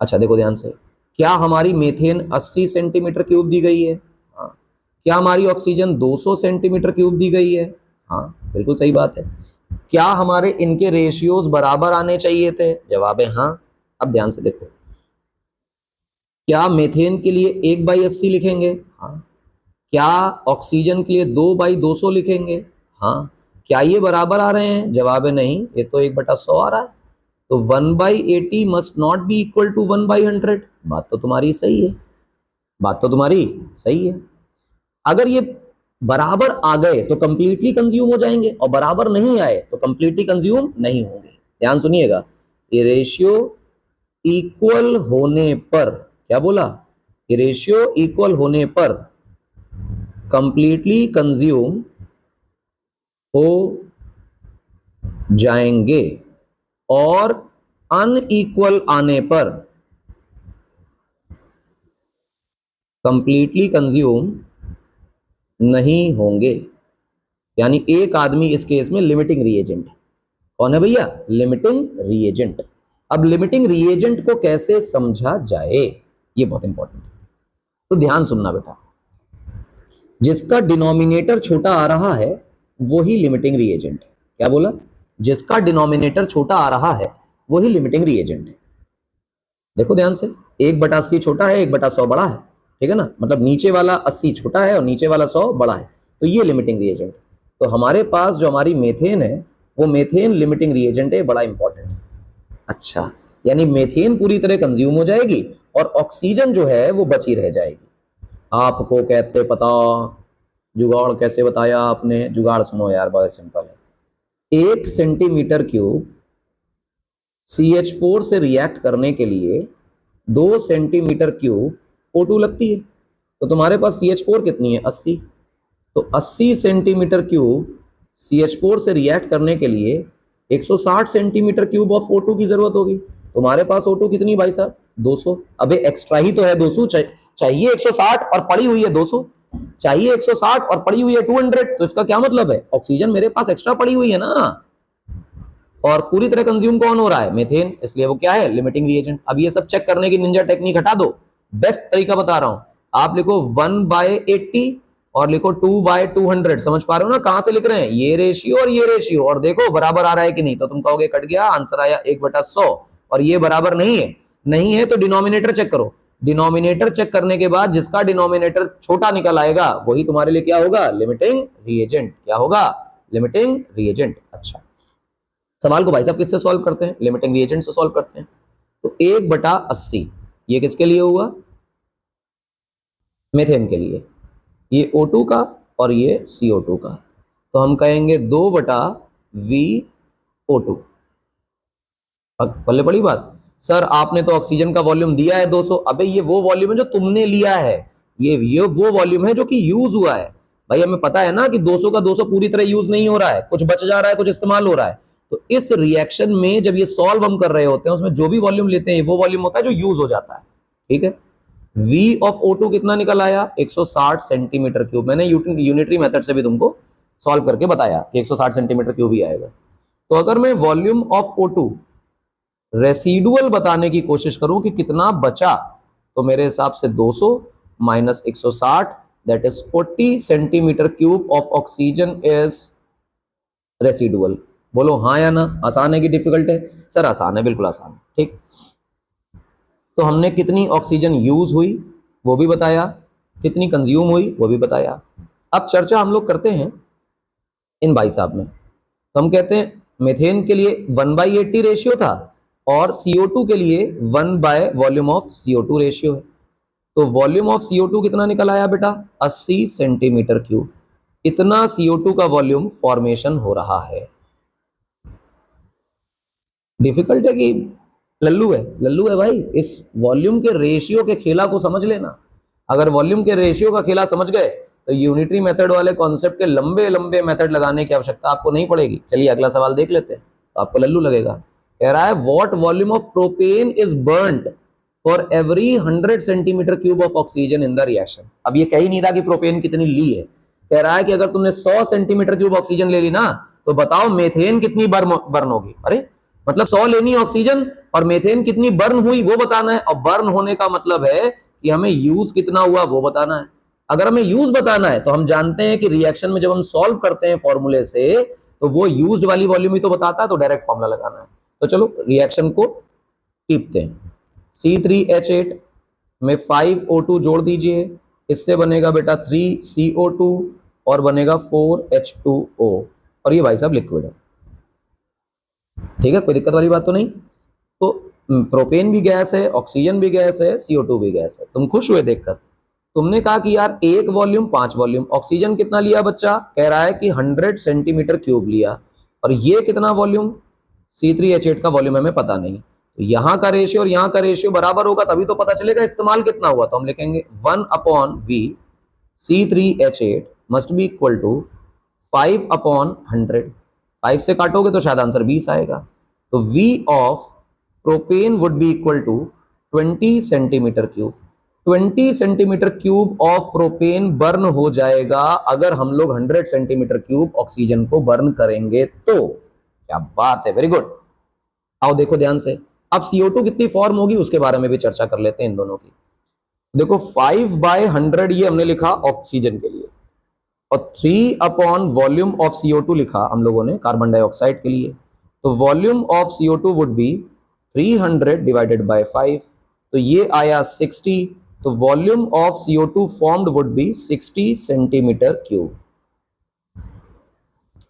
अच्छा देखो ध्यान से, क्या हमारी मीथेन 80 सेंटीमीटर क्यूब दी गई है? हाँ। क्या हमारी ऑक्सीजन 200 सेंटीमीटर क्यूब दी गई है? हाँ, बिल्कुल सही बात है। क्या हमारे इनके रेशियोज बराबर आने चाहिए थे? जवाब है हाँ। अब ध्यान से देखो, क्या मीथेन के लिए 1/80 लिखेंगे? हाँ। क्या ऑक्सीजन के लिए 2/200 लिखेंगे? हाँ। क्या ये बराबर आ रहे हैं? जवाब है नहीं, ये तो 1/100 आ रहा है। तो 1/80 must not be equal to 1/100। बात तो तुम्हारी सही है, बात तो तुम्हारी सही है। अगर ये बराबर आ गए तो कंप्लीटली कंज्यूम हो जाएंगे, और बराबर नहीं आए तो कंप्लीटली कंज्यूम नहीं होंगे। ध्यान सुनिएगा, ये रेशियो इक्वल होने पर, क्या बोला, ये रेशियो इक्वल होने पर कंप्लीटली कंज्यूम हो जाएंगे, और अनइक्वल आने पर कंप्लीटली कंज्यूम नहीं होंगे। यानी एक आदमी इस केस में लिमिटिंग रिएजेंट है। कौन है भैया? Limiting reagent. अब लिमिटिंग रिएजेंट को कैसे समझा जाए, ये बहुत इंपॉर्टेंट है। तो ध्यान सुनना बेटा, जिसका डिनोमिनेटर छोटा आ रहा है वही लिमिटिंग रिएजेंट है। क्या बोला? जिसका डिनोमिनेटर छोटा आ रहा है वही लिमिटिंग रिएजेंट है। देखो ध्यान से, 1/80 छोटा है, 1/100 बड़ा है, ठीक है ना। मतलब नीचे वाला 80 छोटा है और नीचे वाला 100 बड़ा है, तो ये लिमिटिंग रिएजेंट। तो हमारे पास जो हमारी मेथेन है वो मेथेन लिमिटिंग रिएजेंट है, बड़ा इंपॉर्टेंट है। अच्छा, यानी मेथेन पूरी तरह कंज्यूम हो जाएगी और ऑक्सीजन जो है वो बची रह जाएगी। आपको कहते पता, जुगाड़ कैसे बताया आपने? जुगाड़ सुनो यार, बहुत सिंपल है। 1 सेंटीमीटर क्यूब CH4 से रिएक्ट करने के लिए 2 सेंटीमीटर क्यूब O2 लगती है। तो तुम्हारे पास CH4 कितनी है? 80। तो 80 सेंटीमीटर क्यूब CH4 से रिएक्ट करने के लिए 160 सेंटीमीटर क्यूब ऑफ O2 की जरूरत होगी। तुम्हारे पास O2 कितनी भाई साहब? 200। अबे एक्स्ट्रा ही तो है 200, चाहिए 160 और पड़ी हुई है 200, चाहिए 160 और पड़ी हुई है 200। तो इसका क्या मतलब है? ऑक्सीजन मेरे पास एक्स्ट्रा पड़ी हुई है ना, और पूरी तरह कंज्यूम कौन हो रहा है? मीथेन, इसलिए वो क्या है? Limiting reagent. अब ये सब चेक करने की निंजा टेक्निक हटा दो, बेस्ट तरीका बता रहा हूं। आप लिखो 1/80 और लिखो 2/200। समझ पा रहे हो ना कहां से लिख रहे हैं? ये रेशियो और ये रेशियो, और देखो बराबर आ रहा है कि नहीं। तो तुम कहोगे कट गया, आंसर आया 1/100, और ये बराबर नहीं है। नहीं है तो डिनोमिनेटर चेक करो। डिनोमिनेटर चेक करने के बाद जिसका डिनोमिनेटर छोटा निकल आएगा वही तुम्हारे लिए क्या होगा? Limiting reagent. क्या होगा? Limiting reagent. अच्छा, सवाल को भाई साहब किससे सॉल्व करते हैं? लिमिटिंग रिएजेंट से सॉल्व करते हैं। तो 1/80 ये किसके लिए हुआ? मेथेन के लिए। ये O2 का और ये CO2 का। तो हम कहेंगे 2/VO2। पल्ले पड़ी बात। सर आपने तो ऑक्सीजन का वॉल्यूम दिया है 200। अबे ये वो वॉल्यूम है जो तुमने लिया है, ये वो वॉल्यूम है जो कि यूज हुआ है। भाई हमें पता है ना कि 200 का 200 पूरी तरह यूज नहीं हो रहा है, कुछ बच जा रहा है, कुछ इस्तेमाल हो रहा है। तो इस रिएक्शन में जब ये सॉल्व हम कर रहे होते हैं उसमें जो भी वॉल्यूम लेते हैं वो वॉल्यूम होता है जो यूज हो जाता है, ठीक है। V ऑफ O2 कितना निकल आया? 160 सेंटीमीटर क्यूब। मैंने यूनिटरी मेथड से भी तुमको सॉल्व करके बताया कि 160 सेंटीमीटर क्यूब ही आएगा। तो अगर मैं वॉल्यूम ऑफ O2 रेसिडुअल बताने की कोशिश करूं कि कितना बचा, तो मेरे हिसाब से 200 minus 160 that is 40 centimetre cube of oxygen is residual. बोलो हाँ या ना? आसान है कि डिफिकल्ट है? सर आसान है, बिल्कुल आसान है, ठीक। तो हमने कितनी ऑक्सीजन यूज हुई वो भी बताया, कितनी कंज्यूम हुई वो भी बताया। अब चर्चा हम लोग करते हैं इन भाई साहब में। तो हम कहते हैं मेथेन के लिए 1/80 रेशियो था और CO2 के लिए 1 by volume of CO2 ratio है। तो वॉल्यूम ऑफ CO2 कितना निकल आया बेटा? 80 सेंटीमीटर क्यूब। इतना CO2 का वॉल्यूम फॉर्मेशन हो रहा है। डिफिकल्ट है कि लल्लू है? लल्लू है भाई। इस वॉल्यूम के रेशियो के खेला को समझ लेना। अगर वॉल्यूम के रेशियो का खेला समझ गए तो यूनिटरी मेथड वाले कॉन्सेप्ट के लंबे लंबे मेथड लगाने की आवश्यकता आपको नहीं पड़ेगी। चलिए अगला सवाल देख लेते हैं, तो आपको लल्लू लगेगा। कह रहा है what volume of propane is burned for every 100 centimetre cube of oxygen in the reaction. अब ये कह ही नहीं रहा कि प्रोपेन कितनी ली है, कह रहा है कि अगर तुमने 100 सेंटीमीटर क्यूब ऑक्सीजन ले ली ना, तो बताओ मेथेन कितनी बर्न होगी। अरे मतलब 100 लेनी है ऑक्सीजन और मेथेन कितनी बर्न हुई वो बताना है। और बर्न होने का मतलब है कि हमें यूज कितना हुआ वो बताना है। अगर हमें यूज बताना है तो हम जानते हैं कि रिएक्शन में जब हम सॉल्व करते हैं फॉर्मूले से, तो वो यूज्ड वाली वॉल्यूम ही तो बताता है, तो डायरेक्ट फॉर्मूला लगाना है। तो चलो रिएक्शन को टीपते हैं। C3H8 में 5O2 जोड़ दीजिए, इससे बनेगा बेटा 3CO2 और बनेगा 4H2O, और ये भाई साहब लिक्विड है। ठीक है, कोई दिक्कत वाली बात तो नहीं। तो प्रोपेन भी गैस है, ऑक्सीजन भी गैस है, CO2 भी गैस है। तुम खुश हुए देखकर? तुमने कहा कि यार 1 वॉल्यूम 5 वॉल्यूम। ऑक्सीजन कितना लिया बच्चा? कह रहा है कि 100 सेंटीमीटर क्यूब लिया। और ये कितना वॉल्यूम? C3H8 का वॉल्यूम हमें पता नहीं। तो यहाँ का रेशियो और यहाँ का रेशियो बराबर होगा तभी तो पता चलेगा इस्तेमाल कितना हुआ। तो हम लिखेंगे 1/V C3H8 must be equal to 5/100। 5 से काटोगे तो शायद आंसर 20 आएगा। तो V of propane would be equal to 20 centimetre cube. 20 centimetre cube of propane burn हो जाएगा अगर हम लोग 100 सेंटीमीटर क्यूब ऑक्सीजन को बर्न करेंगे तो। क्या बात है, वेरी गुड। आओ देखो ध्यान से। अब CO2 कितनी फॉर्म होगी उसके बारे में भी चर्चा कर लेते हैं इन दोनों की। देखो 5/100 ये हमने लिखा ऑक्सीजन के लिए, और 3/वॉल्यूम ऑफ CO2 लिखा हम लोगों ने कार्बन डाइऑक्साइड के लिए। तो volume of CO2 would be 300 divided by 5, तो ये आया 60। तो volume of CO2 formed would be 60 centimetre cube.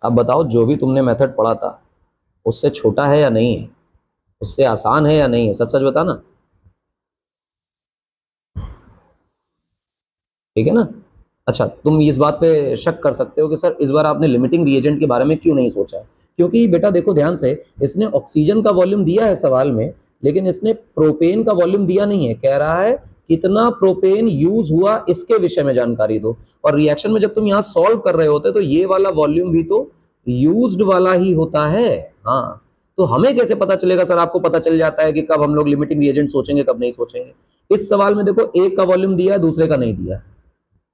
अब बताओ जो भी तुमने मेथड पढ़ा था उससे छोटा है या नहीं है, उससे आसान है या नहीं है? सच सच बताना, ठीक है ना? अच्छा, तुम इस बात पे शक कर सकते हो कि सर इस बार आपने लिमिटिंग रिएजेंट के बारे में क्यों नहीं सोचा? क्योंकि बेटा देखो ध्यान से, इसने ऑक्सीजन का वॉल्यूम दिया है सवाल में, लेकिन इसने प्रोपेन का वॉल्यूम दिया नहीं है। कह रहा है कितना प्रोपेन यूज हुआ इसके विषय में जानकारी दो। और रिएक्शन में जब तुम यहाँ सॉल्व कर रहे होते तो ये वाला वॉल्यूम भी तो यूज्ड वाला ही होता है। हाँ, तो हमें कैसे पता चलेगा सर? आपको पता चल जाता है कि कब हम लोग लिमिटिंग रिएजेंट सोचेंगे कब नहीं सोचेंगे। इस सवाल में देखो एक का वॉल्यूम दिया है, दूसरे का नहीं दिया।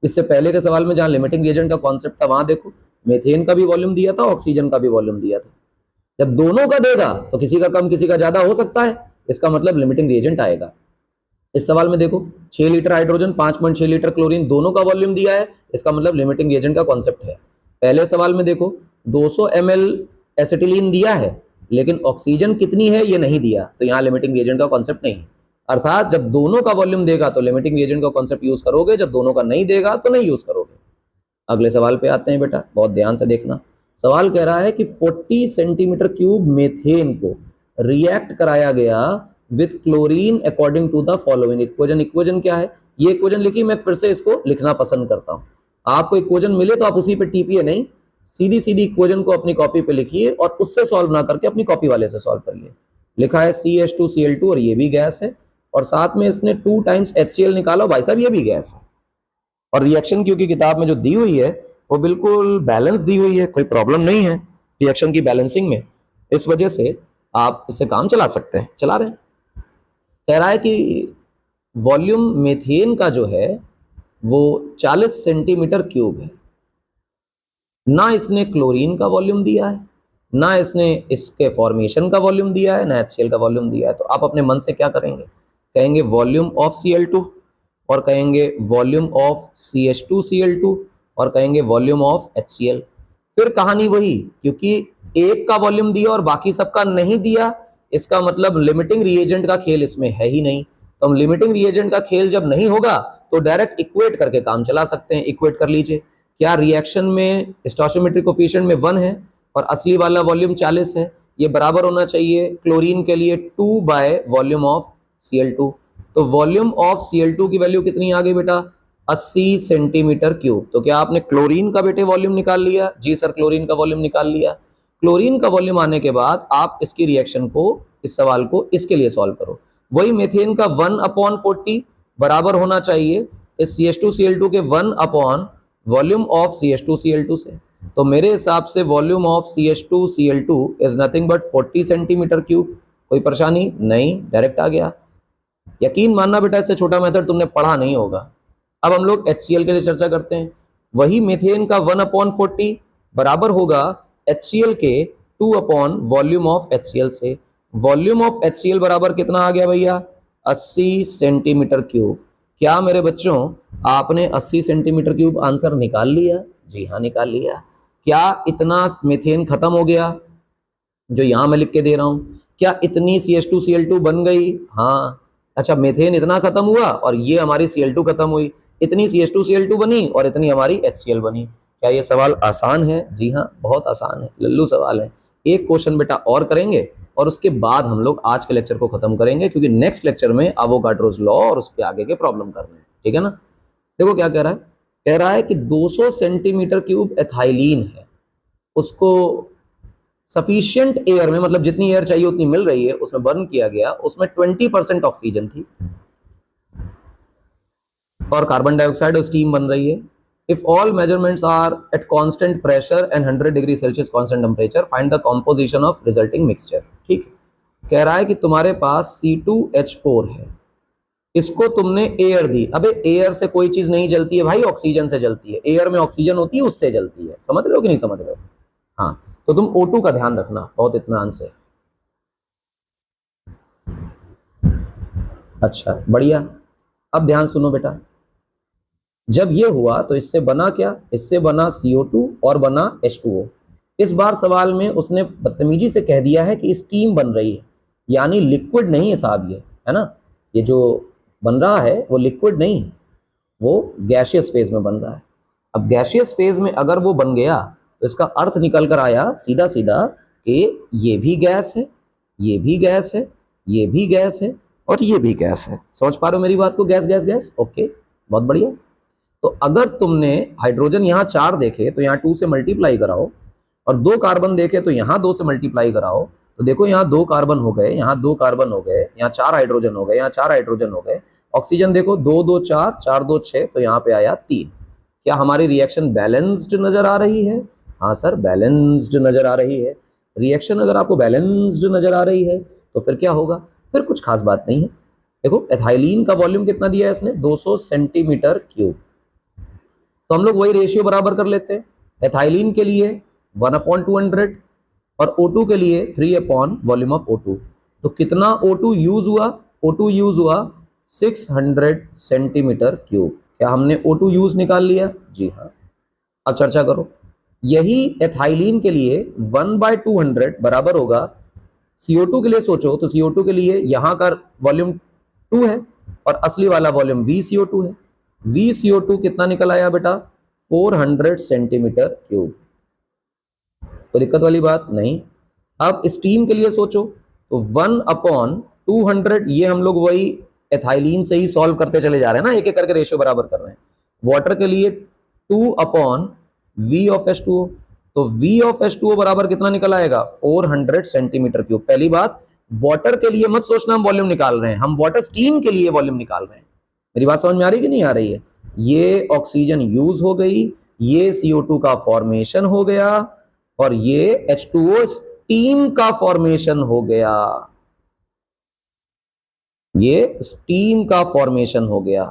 इससे पहले के सवाल में जहां लिमिटिंग रिएजेंट का कॉन्सेप्ट था वहां देखो मेथेन का भी वॉल्यूम दिया था, ऑक्सीजन का भी वॉल्यूम दिया था। जब दोनों का देगा तो किसी का कम किसी का ज्यादा हो सकता है, इसका मतलब लिमिटिंग रिएजेंट आएगा। इस सवाल में देखो 6 लीटर हाइड्रोजन 5.6 लीटर क्लोरीन दोनों का वॉल्यूम दिया है, इसका मतलब लिमिटिंग रिएजेंट का कॉन्सेप्ट है। पहले सवाल में देखो 200 ml एसिटिलीन दिया है, लेकिन ऑक्सीजन कितनी है ये नहीं दिया, तो यहाँ लिमिटिंग रिएजेंट का कॉन्सेप्ट नहीं है। अर्थात जब दोनों का वॉल्यूम देगा तो लिमिटिंग रिएजेंट का कॉन्सेप्ट यूज करोगे, जब दोनों का नहीं देगा तो नहीं यूज करोगे। अगले सवाल पे आते हैं बेटा, बहुत ध्यान से देखना। सवाल कह रहा है कि 40 सेंटीमीटर क्यूब मेथेन को रिएक्ट कराया गया with chlorine according to the following equation. Equation क्या है? ये इक्वेशन लिखी, मैं फिर से इसको लिखना पसंद करता हूं। आपको इक्वेशन मिले तो आप उसी पे टीपिए नहीं, सीधी सीधी इक्वेशन को अपनी कॉपी पे लिखिए और उससे सॉल्व ना करके अपनी कॉपी वाले से सॉल्व करिए। लिखा है CH2Cl2 और ये भी गैस है, और साथ में इसने 2 टाइम्स HCl निकाला, भाई साहब ये भी गैस है। और रिएक्शन क्योंकि किताब में जो दी हुई है वो बिल्कुल बैलेंस दी हुई है, कोई प्रॉब्लम नहीं है रिएक्शन की बैलेंसिंग में, इस वजह से आप इससे काम चला सकते हैं, चला रहे हैं। कह रहा है कि वॉल्यूम मेथेन का जो है वो 40 सेंटीमीटर क्यूब है। ना इसने क्लोरीन का वॉल्यूम दिया है, ना इसने इसके फॉर्मेशन का वॉल्यूम दिया है, ना HCl का वॉल्यूम दिया है। तो आप अपने मन से क्या करेंगे? कहेंगे वॉल्यूम ऑफ Cl2, और कहेंगे वॉल्यूम ऑफ CH2Cl2, और कहेंगे वॉल्यूम ऑफ HCl। फिर कहानी वही, क्योंकि एक का वॉल्यूम दिया और बाकी सबका नहीं दिया, इसका मतलब लिमिटिंग रिएजेंट का खेल इसमें है ही नहीं। तो हम लिमिटिंग रिएजेंट का खेल जब नहीं होगा तो डायरेक्ट इक्वेट करके काम चला सकते हैं। इक्वेट कर लीजिए, क्या रिएक्शन में स्टोइचियोमेट्रिक कोफिशिएंट में 1 है और असली वाला वॉल्यूम 40 है, ये बराबर होना चाहिए क्लोरीन के लिए 2 बाय वॉल्यूम ऑफ Cl2। तो वॉल्यूम ऑफ Cl2 की वैल्यू कितनी आ गई बेटा? 80 सेंटीमीटर क्यूब। तो क्या आपने क्लोरीन का बेटे वॉल्यूम निकाल लिया? जी सर, क्लोरीन का वॉल्यूम निकाल लिया। क्लोरीन का वॉल्यूम आने के बाद आप इसकी रिएक्शन को, इस सवाल को इसके लिए सॉल्व करो। वही मेथेन का 1/40 बराबर होना चाहिए इस CH2Cl2 के 1/ वॉल्यूम ऑफ CH2Cl2 से। तो मेरे हिसाब से volume of CH2Cl2 is nothing but 40 centimetre cube. कोई परेशानी नहीं, डायरेक्ट आ गया। यकीन मानना बेटा, इससे छोटा मेथड तुमने पढ़ा नहीं होगा। अब हम लोग HCl के लिए चर्चा करते हैं। वही मेथेन का 1/40 बराबर होगा HCl के 2/ वॉल्यूम ऑफ HCl से। वॉल्यूम ऑफ HCl बराबर कितना आ गया भैया? 80 सेंटीमीटर क्यूब। क्या मेरे बच्चों आपने 80 सेंटीमीटर क्यूब आंसर निकाल लिया? जी हाँ, निकाल लिया। क्या इतना मेथेन खत्म हो गया जो यहां मैं लिख के दे रहा हूं? क्या इतनी CH2Cl2 बन गई? हाँ। अच्छा, मेथेन इतना खत्म हुआ और ये हमारी Cl2 खत्म हुई, इतनी CH2Cl2 बनी और इतनी हमारी HCl बनी। क्या ये सवाल आसान है? जी हाँ, बहुत आसान है, लल्लू सवाल है। एक क्वेश्चन बेटा और करेंगे और उसके बाद हम लोग आज के लेक्चर को खत्म करेंगे, क्योंकि नेक्स्ट लेक्चर में एवोगाड्रोस लॉ और उसके आगे के प्रॉब्लम करने हैं। ठीक है ना? देखो क्या कह रहा है। कह रहा है कि 200 सेंटीमीटर क्यूब एथाइलिन है, उसको सफिशिएंट एयर में, मतलब जितनी एयर चाहिए उतनी मिल रही है, उसमें बर्न किया गया। उसमें 20% ऑक्सीजन थी और कार्बन डाइऑक्साइड और स्टीम बन रही है। If all measurements are at constant pressure and 100 degree Celsius constant temperature, find the composition of resulting mixture. ठीक है। कह रहा है कि तुम्हारे पास C2H4 है, इसको तुमने एयर दी। अबे एयर से कोई चीज नहीं जलती है भाई, ऑक्सीजन से जलती है। एयर में ऑक्सीजन होती है, उससे जलती है। समझ रहे हो कि नहीं समझ रहे हो? हाँ, तो तुम O2 का ध्यान रखना बहुत इत्मीनान से। अच्छा, बढ़िया। अब ध्यान सुनो बेटा, जब ये हुआ तो इससे बना क्या? इससे बना CO2 और बना H2O। इस बार सवाल में उसने बदतमीजी से कह दिया है कि स्टीम बन रही है, यानी लिक्विड नहीं है साहब, ये है ना, ये जो बन रहा है वो लिक्विड नहीं है, वो गैसियस फेज में बन रहा है। अब गैसियस फेज में अगर वो बन गया तो इसका अर्थ निकल कर आया सीधा सीधा कि ये भी गैस है, ये भी गैस है, ये भी गैस है और ये भी गैस है। समझ पा रहे हो मेरी बात को? गैस गैस गैस, ओके, बहुत बढ़िया। तो अगर तुमने हाइड्रोजन यहाँ 4 देखे तो यहाँ 2 से मल्टीप्लाई कराओ, और 2 कार्बन देखे तो यहाँ 2 से मल्टीप्लाई कराओ, तो देखो यहाँ 2 कार्बन हो गए, यहाँ 2 कार्बन हो गए, यहाँ 4 हाइड्रोजन हो गए, यहाँ 4 हाइड्रोजन हो गए। ऑक्सीजन देखो, 2 2 4, 4 2 6, तो यहाँ पे आया 3। क्या हमारी रिएक्शन बैलेंस्ड नजर आ रही है? हाँ सर, बैलेंस्ड नजर आ रही है। रिएक्शन अगर आपको बैलेंस्ड नजर आ रही है तो फिर क्या होगा? फिर कुछ खास बात नहीं है। देखो एथाइलिन का वॉल्यूम कितना दिया है इसने? 200 सेंटीमीटर क्यूब। तो हम लोग वही रेशियो बराबर कर लेते हैं। एथाइलिन के लिए 1/200 और O2 के लिए 3/ वॉल्यूम ऑफ O2। तो कितना O2 यूज हुआ? O2 यूज हुआ 600 सेंटीमीटर क्यूब। क्या हमने O2 यूज निकाल लिया? जी हाँ। अब चर्चा करो। यही एथाइलिन के लिए 1/200 बराबर होगा, CO2 के लिए सोचो तो CO2 के लिए यहां का वॉल्यूम 2 है और असली वाला वॉल्यूम VCO2 है। VCO2 कितना निकल आया बेटा? 400 सेंटीमीटर क्यूब। कोई दिक्कत वाली बात नहीं। अब स्टीम के लिए सोचो तो 1/200, ये हम लोग वही एथाइलिन से ही सॉल्व करते चले जा रहे हैं ना, एक एक करके रेशियो बराबर कर रहे हैं। वाटर के लिए 2/V ऑफ H2O, तो V ऑफ H2O बराबर कितना निकल आएगा? 400 सेंटीमीटर क्यूब। पहली बात, वाटर के लिए मत सोचना हम वॉल्यूम निकाल रहे हैं, हम वाटर स्टीम के लिए वॉल्यूम निकाल रहे हैं। मेरी बात समझ में आ रही कि नहीं आ रही है? ये ऑक्सीजन यूज हो गई, ये CO2 का फॉर्मेशन हो गया और ये H2O स्टीम का फॉर्मेशन हो गया। ये स्टीम का फॉर्मेशन हो गया।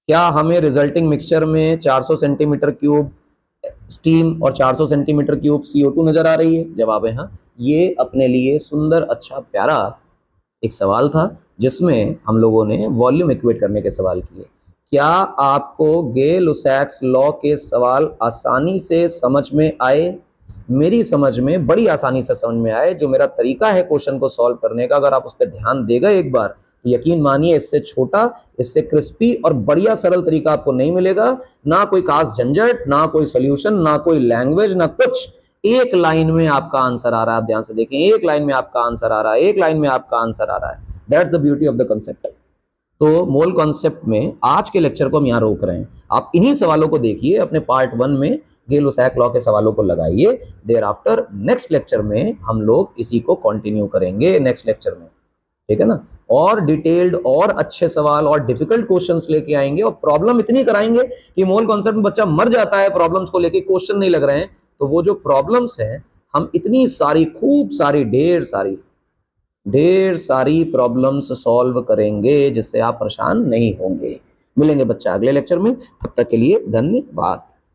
क्या हमें रिजल्टिंग मिक्सचर में 400 सेंटीमीटर क्यूब स्टीम और 400 सेंटीमीटर क्यूब CO2 नजर आ रही है? जवाब है हाँ। ये अपने लिए सुंदर, अच्छा, प्यारा एक सवाल था जिसमें हम लोगों ने वॉल्यूम इक्वेट करने के सवाल किए। क्या आपको गे-लुसैक्स लॉ के सवाल आसानी से समझ में आए? मेरी समझ में बड़ी आसानी से समझ में आए। जो मेरा तरीका है क्वेश्चन को सॉल्व करने का, अगर आप उस पर ध्यान देगा एक बार, तो यकीन मानिए इससे छोटा, इससे क्रिस्पी और बढ़िया सरल तरीका आपको नहीं मिलेगा। ना कोई खास झंझट, ना कोई सोल्यूशन, ना कोई लैंग्वेज, ना कुछ। एक लाइन में आपका आंसर आ रहा है। आप ध्यान से देखें, एक लाइन में आपका आंसर आ रहा है, एक लाइन में आपका आंसर आ रहा है। That's the beauty of the concept. तो मोल कॉन्सेप्ट में आज के लेक्चर को हम यहाँ रोक रहे हैं। आप इन्हीं सवालों को देखिए, अपने पार्ट 1 में गेल-लुसाक लॉ के सवालों को लगाइए। देयर आफ्टर नेक्स्ट लेक्चर में हम लोग इसी को कंटिन्यू करेंगे नेक्स्ट लेक्चर में, ठीक है ना। और डिटेल्ड और अच्छे सवाल और डिफिकल्ट क्वेश्चंस लेके आएंगे और प्रॉब्लम इतनी कराएंगे कि मोल कॉन्सेप्ट में बच्चा मर जाता है प्रॉब्लम्स को लेके, क्वेश्चन नहीं लग रहे हैं। तो वो जो प्रॉब्लम्स हैं हम इतनी सारी, खूब सारी, ढेर सारी प्रॉब्लम्स सॉल्व करेंगे जिससे आप परेशान नहीं होंगे। मिलेंगे बच्चा अगले लेक्चर में, तब तक के लिए धन्यवाद।